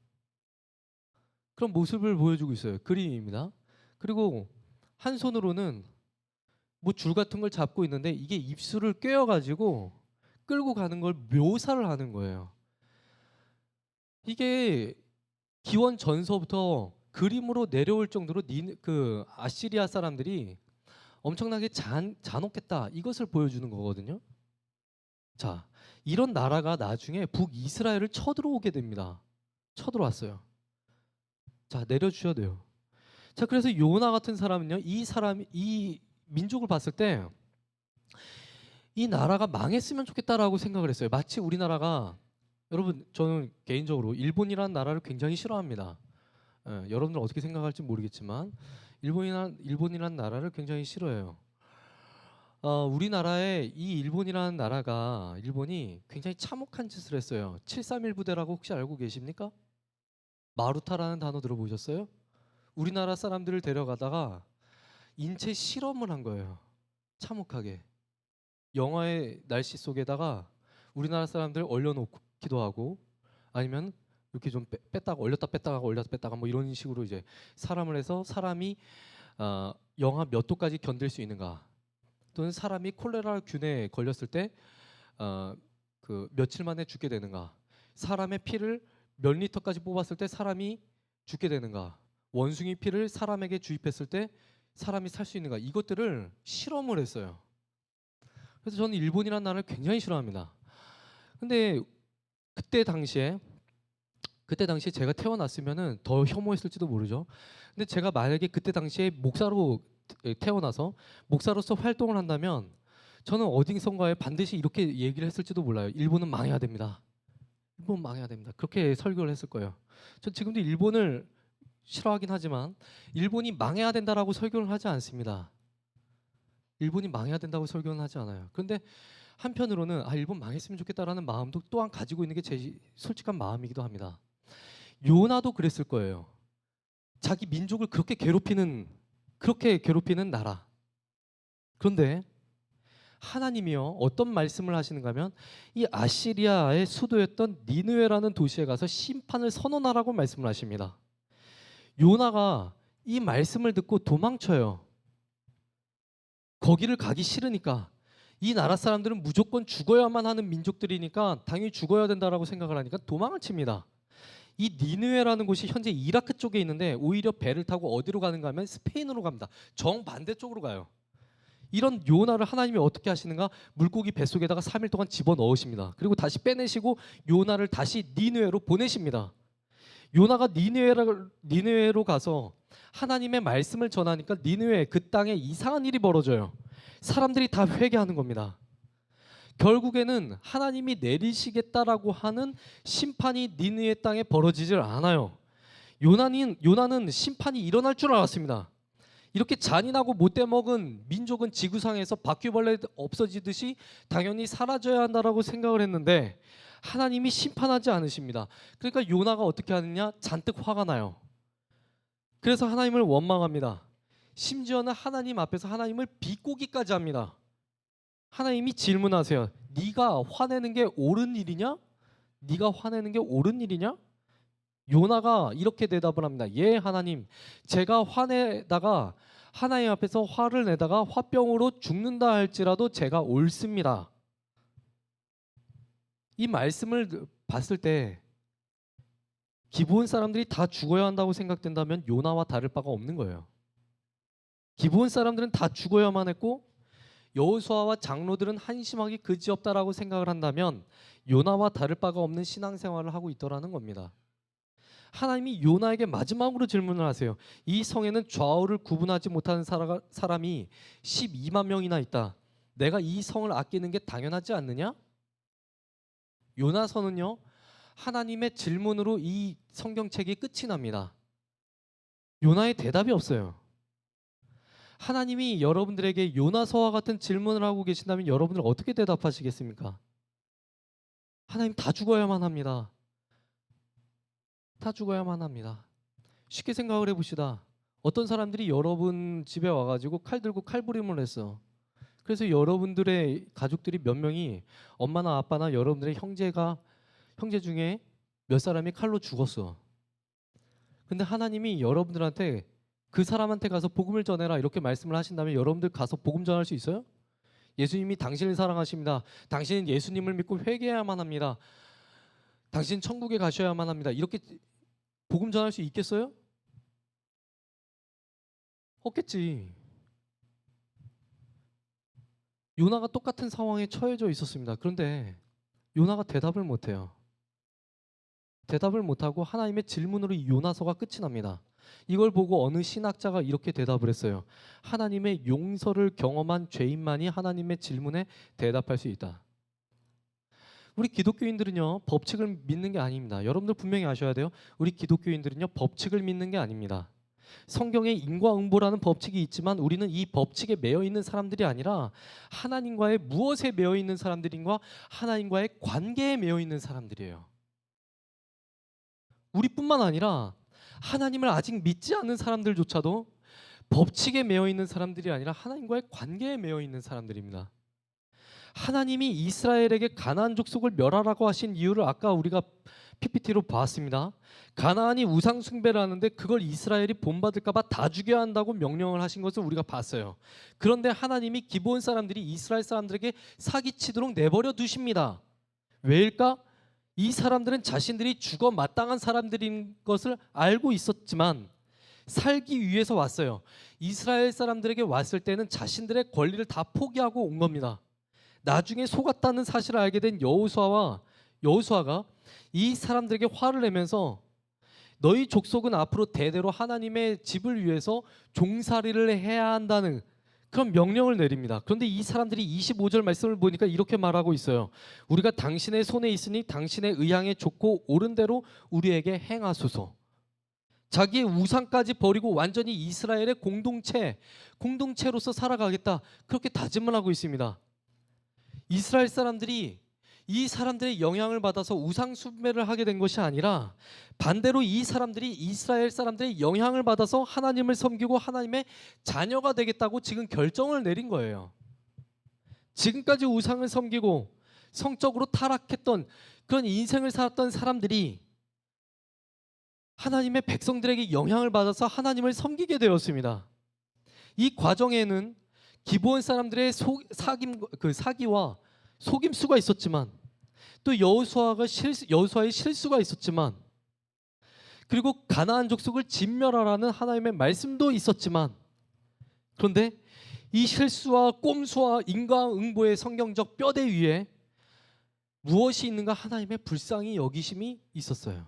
그런 모습을 보여주고 있어요. 그림입니다. 그리고 한 손으로는 뭐 줄 같은 걸 잡고 있는데 이게 입술을 꿰어가지고 끌고 가는 걸 묘사를 하는 거예요. 이게 기원 전서부터 그림으로 내려올 정도로 그 아시리아 사람들이 엄청나게 잔혹했다 이것을 보여주는 거거든요. 자, 이런 나라가 나중에 북이스라엘을 쳐들어오게 됩니다. 쳐들어왔어요. 자, 내려주셔야 돼요. 자, 그래서 요나 같은 사람은요, 이 민족을 봤을 때 이 나라가 망했으면 좋겠다라고 생각을 했어요. 마치 우리나라가 여러분 저는 개인적으로 일본이라는 나라를 굉장히 싫어합니다. 여러분들 어떻게 생각할지 모르겠지만 일본이라는 나라를 굉장히 싫어해요. 우리나라의 이 일본이 굉장히 참혹한 짓을 했어요. 731 부대라고 혹시 알고 계십니까? 마루타라는 단어 들어보셨어요? 우리나라 사람들을 데려가다가 인체 실험을 한 거예요. 참혹하게. 영화의 날씨 속에다가 우리나라 사람들 얼려놓기도 하고 아니면 이렇게 좀 뺐다가 올렸다 뺐다가 뭐 이런 식으로 이제 사람을 해서 사람이 영하 몇 도까지 견딜 수 있는가 또는 사람이 콜레라균에 걸렸을 때 그 며칠 만에 죽게 되는가 사람의 피를 몇 리터까지 뽑았을 때 사람이 죽게 되는가 원숭이 피를 사람에게 주입했을 때 사람이 살 수 있는가 이것들을 실험을 했어요. 그래서 저는 일본이라는 나라를 굉장히 싫어합니다. 근데 그때 당시에 그때 당시에 제가 태어났으면은 더 혐오했을지도 모르죠. 근데 제가 만약에 그때 당시에 목사로 태어나서 목사로서 활동을 한다면 저는 어딘가에 반드시 이렇게 얘기를 했을지도 몰라요. 일본은 망해야 됩니다. 일본 망해야 됩니다. 그렇게 설교를 했을 거예요. 전 지금도 일본을 싫어하긴 하지만 일본이 망해야 된다라고 설교를 하지 않습니다. 일본이 망해야 된다고 설교는 하지 않아요. 그런데 한편으로는 일본 망했으면 좋겠다라는 마음도 또한 가지고 있는 게 제 솔직한 마음이기도 합니다. 요나도 그랬을 거예요. 자기 민족을 그렇게 괴롭히는 나라. 그런데 하나님이요 어떤 말씀을 하시는가 하면 이 아시리아의 수도였던 니느웨라는 도시에 가서 심판을 선언하라고 말씀을 하십니다. 요나가 이 말씀을 듣고 도망쳐요. 거기를 가기 싫으니까. 이 나라 사람들은 무조건 죽어야만 하는 민족들이니까 당연히 죽어야 된다라고 생각을 하니까 도망을 칩니다. 이 니느웨라는 곳이 현재 이라크 쪽에 있는데 오히려 배를 타고 어디로 가는가 하면 스페인으로 갑니다. 정반대쪽으로 가요. 이런 요나를 하나님이 어떻게 하시는가? 물고기 뱃속에다가 3일 동안 집어넣으십니다. 그리고 다시 빼내시고 요나를 다시 니느웨로 보내십니다. 요나가 니느웨로 가서 하나님의 말씀을 전하니까 니느웨 그 땅에 이상한 일이 벌어져요. 사람들이 다 회개하는 겁니다. 결국에는 하나님이 내리시겠다라고 하는 심판이 니느웨 땅에 벌어지질 않아요. 요나는 심판이 일어날 줄 알았습니다. 이렇게 잔인하고 못돼 먹은 민족은 지구상에서 바퀴벌레 없어지듯이 당연히 사라져야 한다라고 생각을 했는데 하나님이 심판하지 않으십니다. 그러니까 요나가 어떻게 하느냐? 잔뜩 화가 나요. 그래서 하나님을 원망합니다. 심지어는 하나님 앞에서 하나님을 비꼬기까지 합니다. 하나님이 질문하세요. 네가 화내는 게 옳은 일이냐? 네가 화내는 게 옳은 일이냐? 요나가 이렇게 대답을 합니다. 예, 하나님. 제가 화내다가 하나님 앞에서 화를 내다가 화병으로 죽는다 할지라도 제가 옳습니다. 이 말씀을 봤을 때 기브온 사람들이 다 죽어야 한다고 생각된다면 요나와 다를 바가 없는 거예요. 기브온 사람들은 다 죽어야만 했고 여호수아와 장로들은 한심하기 그지없다라고 생각을 한다면 요나와 다를 바가 없는 신앙생활을 하고 있더라는 겁니다. 하나님이 요나에게 마지막으로 질문을 하세요. 이 성에는 좌우를 구분하지 못하는 사람이 12만 명이나 있다. 내가 이 성을 아끼는 게 당연하지 않느냐? 요나서는요 하나님의 질문으로 이 성경책이 끝이 납니다. 요나의 대답이 없어요. 하나님이 여러분들에게 요나서와 같은 질문을 하고 계신다면 여러분들 어떻게 대답하시겠습니까? 하나님 다 죽어야만 합니다. 다 죽어야만 합니다. 쉽게 생각을 해봅시다. 어떤 사람들이 여러분 집에 와가지고 칼 들고 칼부림을 했어. 그래서 여러분들의 가족들이 몇 명이 엄마나 아빠나 여러분들의 형제 중에 몇 사람이 칼로 죽었어. 근데 하나님이 여러분들한테 그 사람한테 가서 복음을 전해라 이렇게 말씀을 하신다면 여러분들 가서 복음 전할 수 있어요? 예수님이 당신을 사랑하십니다. 당신은 예수님을 믿고 회개해야만 합니다. 당신 천국에 가셔야만 합니다. 이렇게 복음 전할 수 있겠어요? 없겠지. 요나가 똑같은 상황에 처해져 있었습니다. 그런데 요나가 대답을 못해요. 대답을 못하고 하나님의 질문으로 이 요나서가 끝이 납니다. 이걸 보고 어느 신학자가 이렇게 대답을 했어요. 하나님의 용서를 경험한 죄인만이 하나님의 질문에 대답할 수 있다. 우리 기독교인들은요 법칙을 믿는 게 아닙니다. 여러분들 분명히 아셔야 돼요. 우리 기독교인들은요 법칙을 믿는 게 아닙니다. 성경에 인과응보라는 법칙이 있지만 우리는 이 법칙에 매여 있는 사람들이 아니라 하나님과의 무엇에 매여 있는 사람들인가 하나님과의 관계에 매여 있는 사람들이에요. 우리뿐만 아니라 하나님을 아직 믿지 않는 사람들조차도 법칙에 매여 있는 사람들이 아니라 하나님과의 관계에 매여 있는 사람들입니다. 하나님이 이스라엘에게 가나안 족속을 멸하라고 하신 이유를 아까 우리가 PPT로 봤습니다. 가나안이 우상 숭배를 하는데 그걸 이스라엘이 본받을까 봐 다 죽여야 한다고 명령을 하신 것을 우리가 봤어요. 그런데 하나님이 기브온 사람들이 이스라엘 사람들에게 사기치도록 내버려 두십니다. 왜일까? 이 사람들은 자신들이 죽어 마땅한 사람들인 것을 알고 있었지만 살기 위해서 왔어요. 이스라엘 사람들에게 왔을 때는 자신들의 권리를 다 포기하고 온 겁니다. 나중에 속았다는 사실을 알게 된 여호수아가 이 사람들에게 화를 내면서 너희 족속은 앞으로 대대로 하나님의 집을 위해서 종살이를 해야 한다는 그런 명령을 내립니다. 그런데 이 사람들이 25절 말씀을 보니까 이렇게 말하고 있어요. 우리가 당신의 손에 있으니 당신의 의향에 좋고 옳은 대로 우리에게 행하소서. 자기의 우상까지 버리고 완전히 이스라엘의 공동체로서 살아가겠다, 그렇게 다짐을 하고 있습니다. 이스라엘 사람들이 이 사람들의 영향을 받아서 우상 숭배를 하게 된 것이 아니라 반대로 이 사람들이 이스라엘 사람들의 영향을 받아서 하나님을 섬기고 하나님의 자녀가 되겠다고 지금 결정을 내린 거예요. 지금까지 우상을 섬기고 성적으로 타락했던 그런 인생을 살았던 사람들이 하나님의 백성들에게 영향을 받아서 하나님을 섬기게 되었습니다. 이 과정에는 기브온 사람들의 사기와 속임수가 있었지만, 또 여호수아의 실수가 있었지만, 그리고 가나안 족속을 진멸하라는 하나님의 말씀도 있었지만, 그런데 이 실수와 꼼수와 인과응보의 성경적 뼈대 위에 무엇이 있는가? 하나님의 불쌍히 여기심이 있었어요.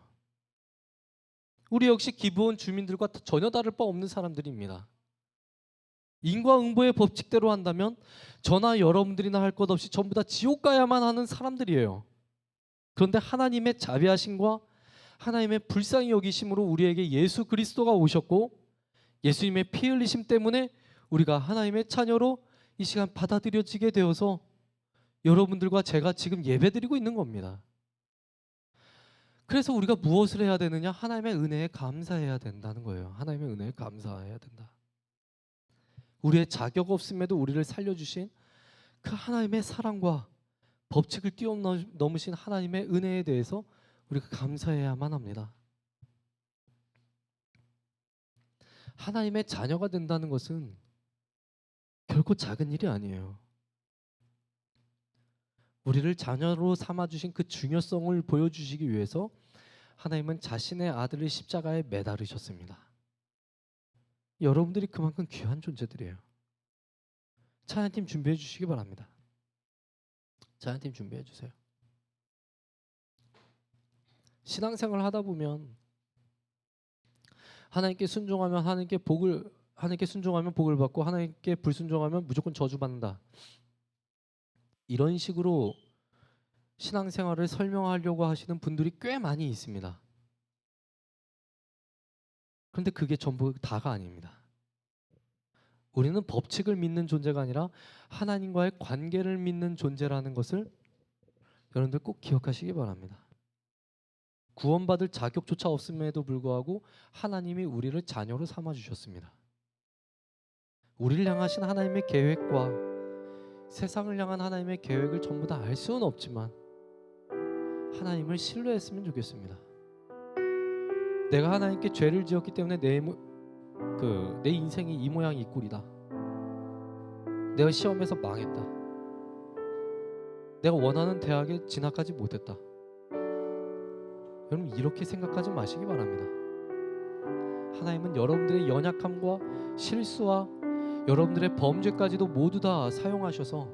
우리 역시 기브온 주민들과 전혀 다를 바 없는 사람들입니다. 인과응보의 법칙대로 한다면 저나 여러분들이나 할 것 없이 전부 다 지옥 가야만 하는 사람들이에요. 그런데 하나님의 자비하심과 하나님의 불쌍히 여기심으로 우리에게 예수 그리스도가 오셨고, 예수님의 피 흘리심 때문에 우리가 하나님의 자녀로 이 시간 받아들여지게 되어서 여러분들과 제가 지금 예배드리고 있는 겁니다. 그래서 우리가 무엇을 해야 되느냐? 하나님의 은혜에 감사해야 된다는 거예요. 하나님의 은혜에 감사해야 된다. 우리의 자격 없음에도 우리를 살려주신 그 하나님의 사랑과 법칙을 뛰어넘으신 하나님의 은혜에 대해서 우리가 감사해야만 합니다. 하나님의 자녀가 된다는 것은 결코 작은 일이 아니에요. 우리를 자녀로 삼아주신 그 중요성을 보여주시기 위해서 하나님은 자신의 아들을 십자가에 매달으셨습니다. 여러분들이 그만큼 귀한 존재들이에요. 찬양팀 준비해 주시기 바랍니다. 찬양팀 준비해 주세요. 신앙생활 하다 보면 하나님께 순종하면 하나님께 순종하면 복을 받고 하나님께 불순종하면 무조건 저주받는다, 이런 식으로 신앙생활을 설명하려고 하시는 분들이 꽤 많이 있습니다. 그런데 그게 전부 다가 아닙니다. 우리는 법칙을 믿는 존재가 아니라 하나님과의 관계를 믿는 존재라는 것을 여러분들 꼭 기억하시기 바랍니다. 구원받을 자격조차 없음에도 불구하고 하나님이 우리를 자녀로 삼아주셨습니다. 우리를 향하신 하나님의 계획과 세상을 향한 하나님의 계획을 전부 다 알 수는 없지만 하나님을 신뢰했으면 좋겠습니다. 내가 하나님께 죄를 지었기 때문에 내 인생이 이 모양 이 꼴이다, 내가 시험에서 망했다, 내가 원하는 대학에 진학하지 못했다, 여러분 이렇게 생각하지 마시기 바랍니다. 하나님은 여러분들의 연약함과 실수와 여러분들의 범죄까지도 모두 다 사용하셔서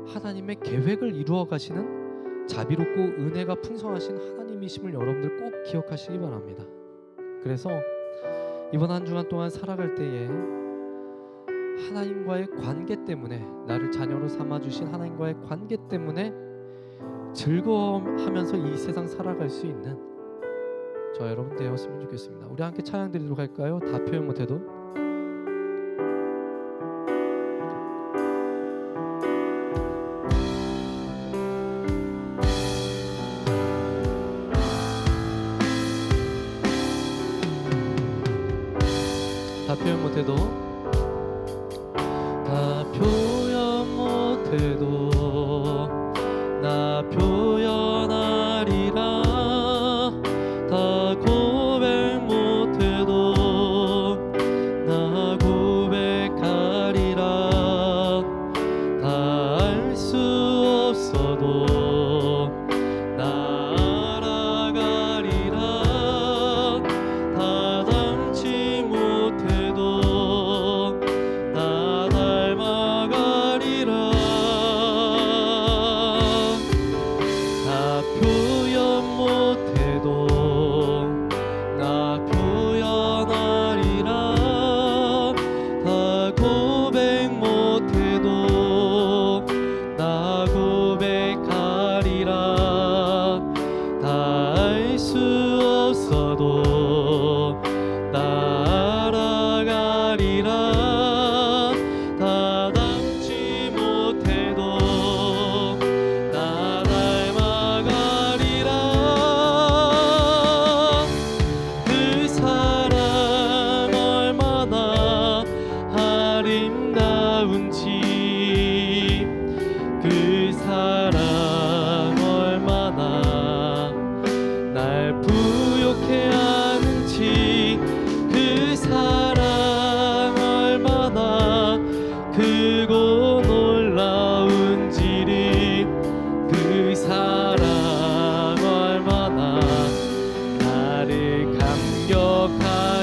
하나님의 계획을 이루어 가시는 자비롭고 은혜가 풍성하신 하나님이심을 여러분들 꼭 기억하시기 바랍니다. 그래서 이번 한 주간 동안 살아갈 때에 하나님과의 관계 때문에, 나를 자녀로 삼아주신 하나님과의 관계 때문에 즐거워하면서 이 세상 살아갈 수 있는 저 여러분 되었으면 좋겠습니다. 우리 함께 찬양 드리도록 할까요? 다 표현 못해도. 다 표현 못해도, 다 표현 못해도 나 표현하리라, 다 고백 못해도 나 고백하리라, 다 알 수 없어도 나 알아가리라, 다 닮지 못해도 나 닮아가리라,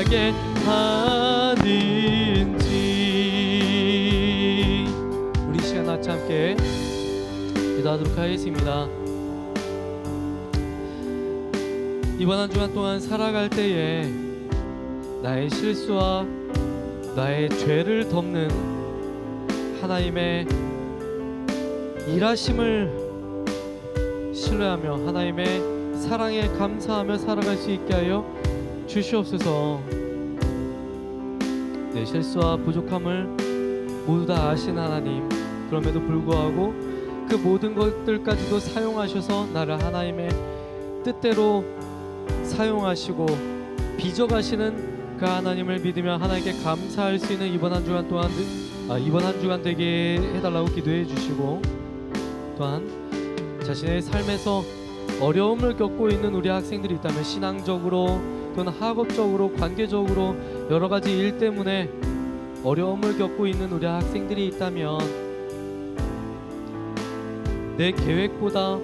되게 하는지. 우리 이 시간 같이 함께 기도하도록 하겠습니다. 이번 한 주간 동안 살아갈 때에 나의 실수와 나의 죄를 덮는 하나님의 일하심을 신뢰하며 하나님의 사랑에 감사하며 살아갈 수 있게 하여 주시옵소서. 내 실수와 부족함을 모두 다 아신 하나님, 그럼에도 불구하고 그 모든 것들까지도 사용하셔서 나를 하나님의 뜻대로 사용하시고 빚어가시는 그 하나님을 믿으며 하나님께 감사할 수 있는 이번 한 주간 동안 이번 한 주간 되게 해달라고 기도해 주시고, 또한 자신의 삶에서 어려움을 겪고 있는 우리 학생들이 있다면 신앙적으로 또는 학업적으로 관계적으로 여러 가지 일 때문에 어려움을 겪고 있는 우리 학생들이 있다면 내 계획보다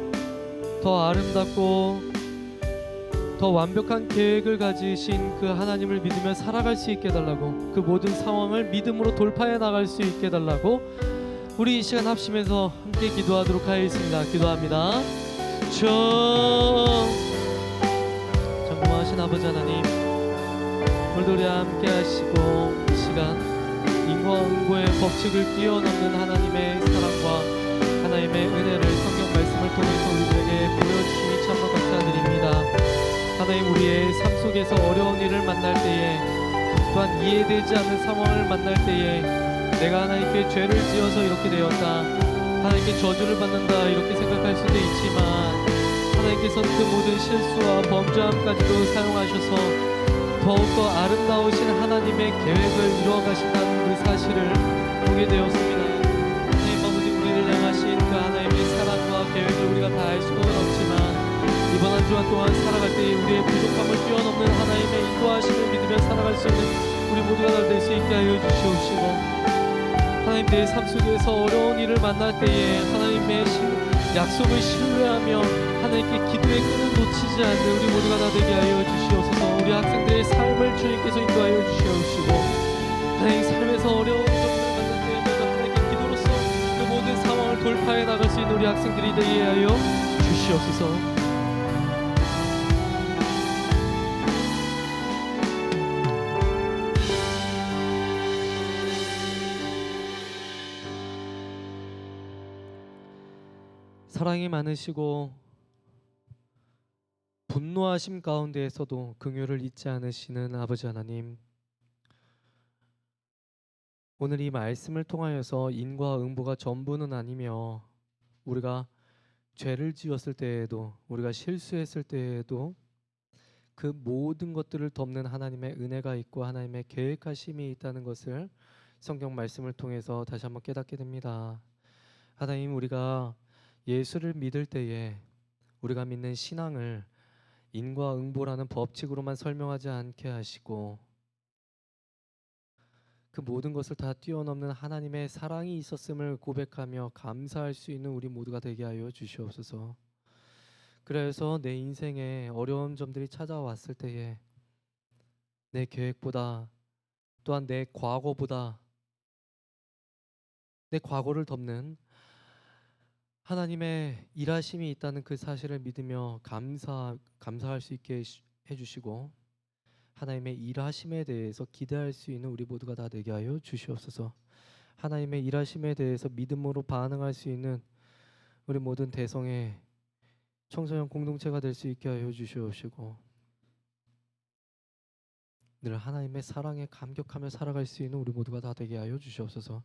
더 아름답고 더 완벽한 계획을 가지신 그 하나님을 믿으며 살아갈 수 있게 해달라고, 그 모든 상황을 믿음으로 돌파해 나갈 수 있게 해달라고 우리 이 시간 합심해서 함께 기도하도록 하겠습니다. 기도합니다. 전공하신 아버지 하나님, 오늘도 우리와 함께 하시고 이 시간 인과응보의 법칙을 뛰어넘는 하나님의 사랑과 하나님의 은혜를 성경 말씀을 통해서 우리들에게 보여주시니 참으로 감사드립니다. 하나님, 우리의 삶 속에서 어려운 일을 만날 때에, 또한 이해되지 않는 상황을 만날 때에 내가 하나님께 죄를 지어서 이렇게 되었다, 하나님께 저주를 받는다 이렇게 생각할 수도 있지만 하나님께서는 그 모든 실수와 범죄함까지도 사용하셔서 더욱더 아름다우신 하나님의 계획을 이루어가신다는 그 사실을 보게 되었습니다. 하나님 아버지, 우리를 향하신 그 하나님의 사랑과 계획을 우리가 다 알 수는 없지만 이번 한 주간 동안 살아갈 때 우리의 부족함을 뛰어넘는 하나님의 인도하심을 믿으며 살아갈 수 있는 우리 모두가 다 될 수 있게 하여 주시옵시고, 하나님 내 삶 속에서 어려운 일을 만날 때에 하나님의 약속을 신뢰하며 하나님께 기도의 끈을 놓치지 않는 우리 모두가 다 되게 하여 주시옵소서. 우리 학생들의 삶을 주님께서 인도하여 주시옵시고, 하나님 삶에서 어려운 점들을 만날 때에마다 하나님께 기도로서 그 모든 상황을 돌파해 나갈 수 있는 우리 학생들이 되게 하여 주시옵소서. 사랑이 많으시고 분노하심 가운데에서도 긍휼을 잊지 않으시는 아버지 하나님, 오늘 이 말씀을 통하여서 인과 응보가 전부는 아니며 우리가 죄를 지었을 때에도, 우리가 실수했을 때에도 그 모든 것들을 덮는 하나님의 은혜가 있고 하나님의 계획하심이 있다는 것을 성경 말씀을 통해서 다시 한번 깨닫게 됩니다. 하나님, 우리가 예수를 믿을 때에 우리가 믿는 신앙을 인과응보라는 법칙으로만 설명하지 않게 하시고 그 모든 것을 다 뛰어넘는 하나님의 사랑이 있었음을 고백하며 감사할 수 있는 우리 모두가 되게 하여 주시옵소서. 그래서 내 인생에 어려운 점들이 찾아왔을 때에 내 계획보다, 또한 내 과거보다 내 과거를 덮는 하나님의 일하심이 있다는 그 사실을 믿으며 감사할 수 있게 해주시고, 하나님의 일하심에 대해서 기대할 수 있는 우리 모두가 다 되게 하여 주시옵소서. 하나님의 일하심에 대해서 믿음으로 반응할 수 있는 우리 모든 대성의 청소년 공동체가 될 수 있게 하여 주시옵시고, 늘 하나님의 사랑에 감격하며 살아갈 수 있는 우리 모두가 다 되게 하여 주시옵소서.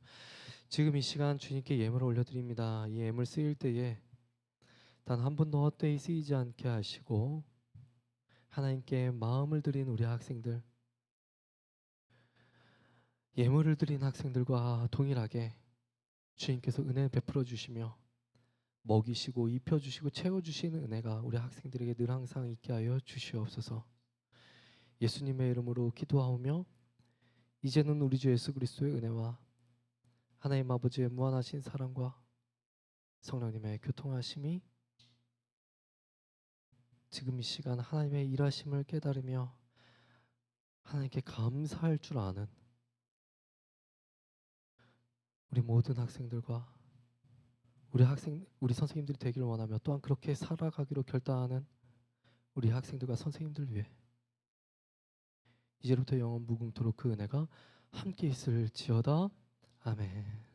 지금 이 시간 주님께 예물을 올려드립니다. 이 예물 쓰일 때에 단 한 번도 헛되이 쓰이지 않게 하시고, 하나님께 마음을 드린 우리 학생들, 예물을 드린 학생들과 동일하게 주님께서 은혜 베풀어 주시며 먹이시고 입혀주시고 채워주시는 은혜가 우리 학생들에게 늘 항상 있게 하여 주시옵소서. 예수님의 이름으로 기도하오며 이제는 우리 주 예수 그리스도의 은혜와 하나님 아버지의 무한하신 사랑과 성령님의 교통하심이 지금 이 시간 하나님의 일하심을 깨달으며 하나님께 감사할 줄 아는 우리 모든 학생들과 우리 선생님들이 되기를 원하며 또한 그렇게 살아가기로 결단하는 우리 학생들과 선생님들 위해 이제부터 영원 무궁토록 그 은혜가 함께 있을지어다. 아멘.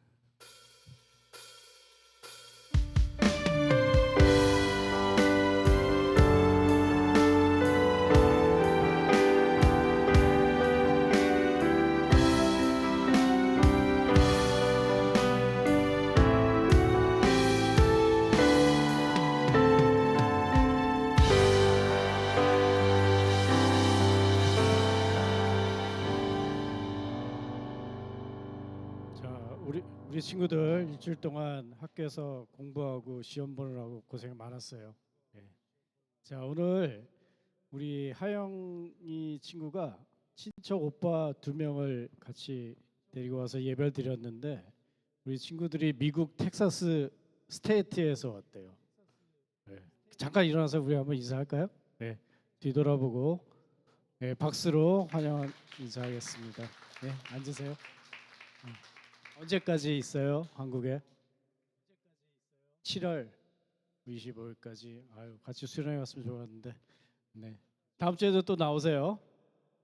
자, 우리 친구들 일주일 동안 학교에서 공부하고 시험 보느라고 고생 많았어요. 예. 자, 오늘 우리 하영이 친구가 친척 오빠 2명을 같이 데리고 와서 예배를 드렸는데 우리 친구들이 미국 텍사스 스테이트에서 왔대요. 예. 잠깐 일어나서 우리 한번 인사할까요? 네. 뒤돌아보고 박수로 환영 인사하겠습니다. 네, 앉으세요. 언제까지 있어요? 한국에? 7월 25일까지. 아유, 같이 수련회 갔으면 좋았는데. 네. 다음 주에도 또 나오세요.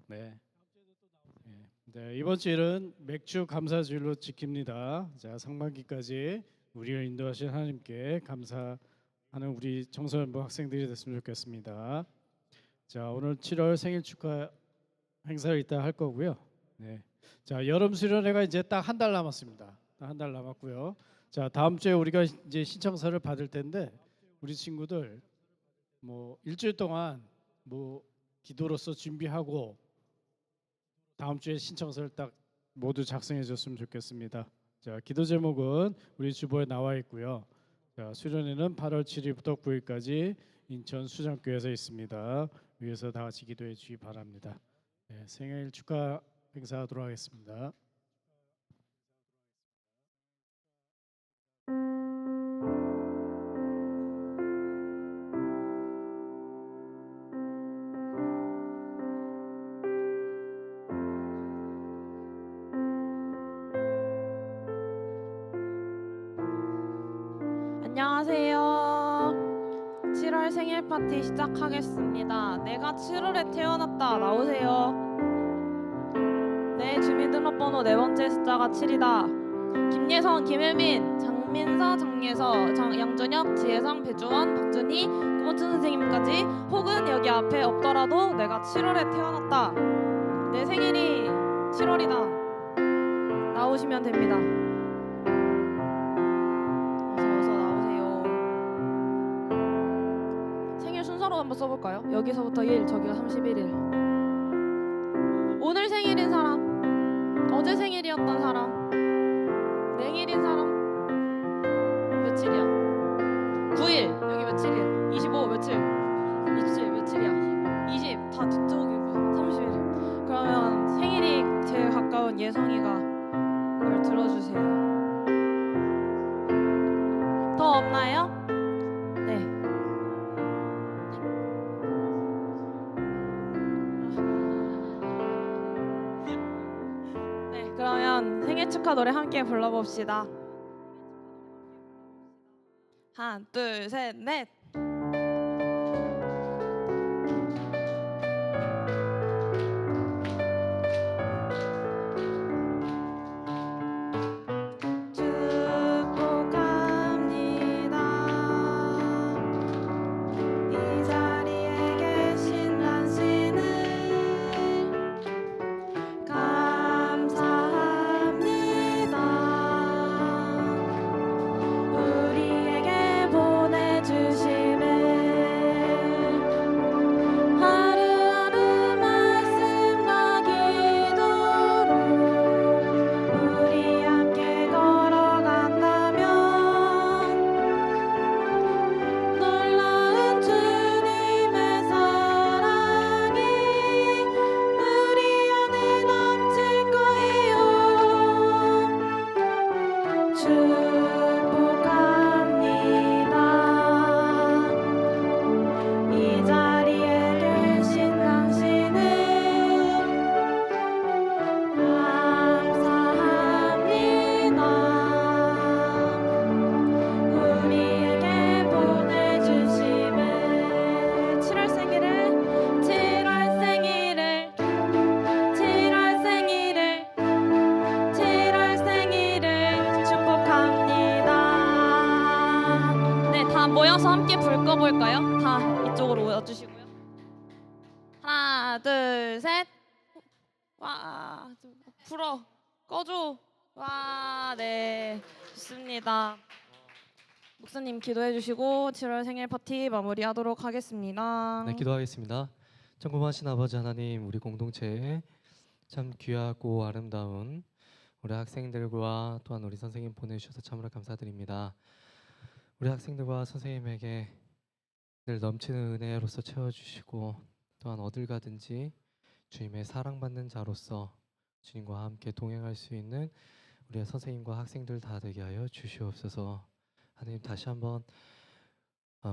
네. 네. 이번 주일은 맥주 감사주일로 지킵니다. 자, 상반기까지 우리를 인도하신 하나님께 감사하는 우리 청소년부 학생들이 됐으면 좋겠습니다. 자, 오늘 7월 생일 축하 행사를 이따 할 거고요. 네. 자, 여름 수련회가 이제 딱 한 달 남았습니다. 딱 한 달 남았고요. 자, 다음 주에 우리가 이제 신청서를 받을 텐데 우리 친구들 뭐 일주일 동안 뭐 기도로서 준비하고 다음 주에 신청서를 딱 모두 작성해 줬으면 좋겠습니다. 자, 기도 제목은 우리 주보에 나와 있고요. 자, 수련회는 8월 7일부터 9일까지 인천 수장교회에서 있습니다. 위에서 다 같이 기도해 주시기 바랍니다. 네, 생일 축하 행사하도록 하겠습니다. 안녕하세요. 7월 생일 파티 시작하겠습니다. 내가 7월에 태어났다. 나오세요. 네, 주민등록번호 4번째 숫자가 7이다. 김예선, 김혜민, 장민서, 장예서, 양준혁, 지혜성, 배주원, 박준희, 구본춘 선생님까지 혹은 여기 앞에 없더라도 내가 7월에 태어났다. 내 생일이 7월이다. 나오시면 됩니다. 어서 나오세요. 생일 순서로 한번 써볼까요? 여기서부터 1, 저기가 31일. 오늘 생일인 사람, 어제 생일이었던 사람, 냉일인 사람, 며칠이야? 9일, 여기 며칠이야? 25 며칠? 27 며칠이야? 20, 다 뒤쪽이 31일. 그러면 생일이 제일 가까운 예성이가 이걸 들어주세요. 더 없나요? 네. 네, 그러면 생일 축하 노래 함께 불러봅시다. 하나, 둘, 셋, 넷. 이 자리에 계신 당신을 감사합니다. 우리에게 보내주신 와, 좀 불어. 꺼줘. 와, 네. 좋습니다. 목사님 기도해 주시고 7월 생일 파티 마무리하도록 하겠습니다. 네, 기도하겠습니다. 천국하신 아버지 하나님, 우리 공동체에 참 귀하고 아름다운 우리 학생들과 또한 우리 선생님 보내주셔서 참으로 감사드립니다. 우리 학생들과 선생님에게 늘 넘치는 은혜로서 채워주시고 또한 어딜 가든지 주님의 사랑받는 자로서 주님과 함께 동행할 수 있는 우리의 선생님과 학생들 다 되게 하여 주시옵소서. 하나님, 다시 한번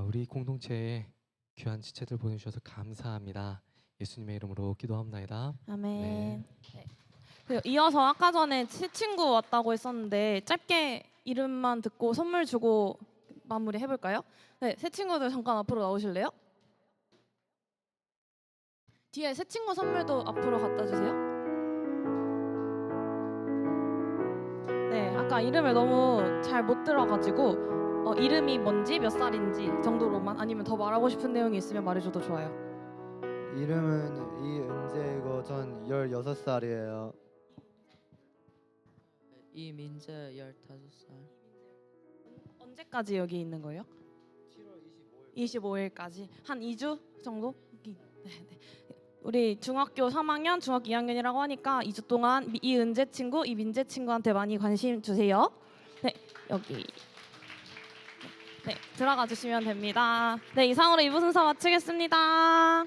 우리 공동체에 귀한 지체들 보내주셔서 감사합니다. 예수님의 이름으로 기도합나이다. 아멘. 네. 네. 그리고 이어서 아까 전에 새 친구 왔다고 했었는데 짧게 이름만 듣고 선물 주고 마무리 해볼까요? 네, 새 친구들 잠깐 앞으로 나오실래요? 뒤에 새 친구 선물도 앞으로 갖다 주세요. 네, 아까 이름을 너무 잘 못 들어가지고 이름이 뭔지 몇 살인지 정도로만, 아니면 더 말하고 싶은 내용이 있으면 말해줘도 좋아요. 이름은 이은재이고 전 16살이에요. 이민재 15살. 언제까지 여기 있는 거예요? 25일까지 한 2주 정도? 네, 네. 우리 중학교 3학년, 중학교 2학년이라고 하니까 2주 동안 이은재 친구, 이민재 친구한테 많이 관심 주세요. 네, 여기. 네, 들어가 주시면 됩니다. 네, 이상으로 2부 순서 마치겠습니다.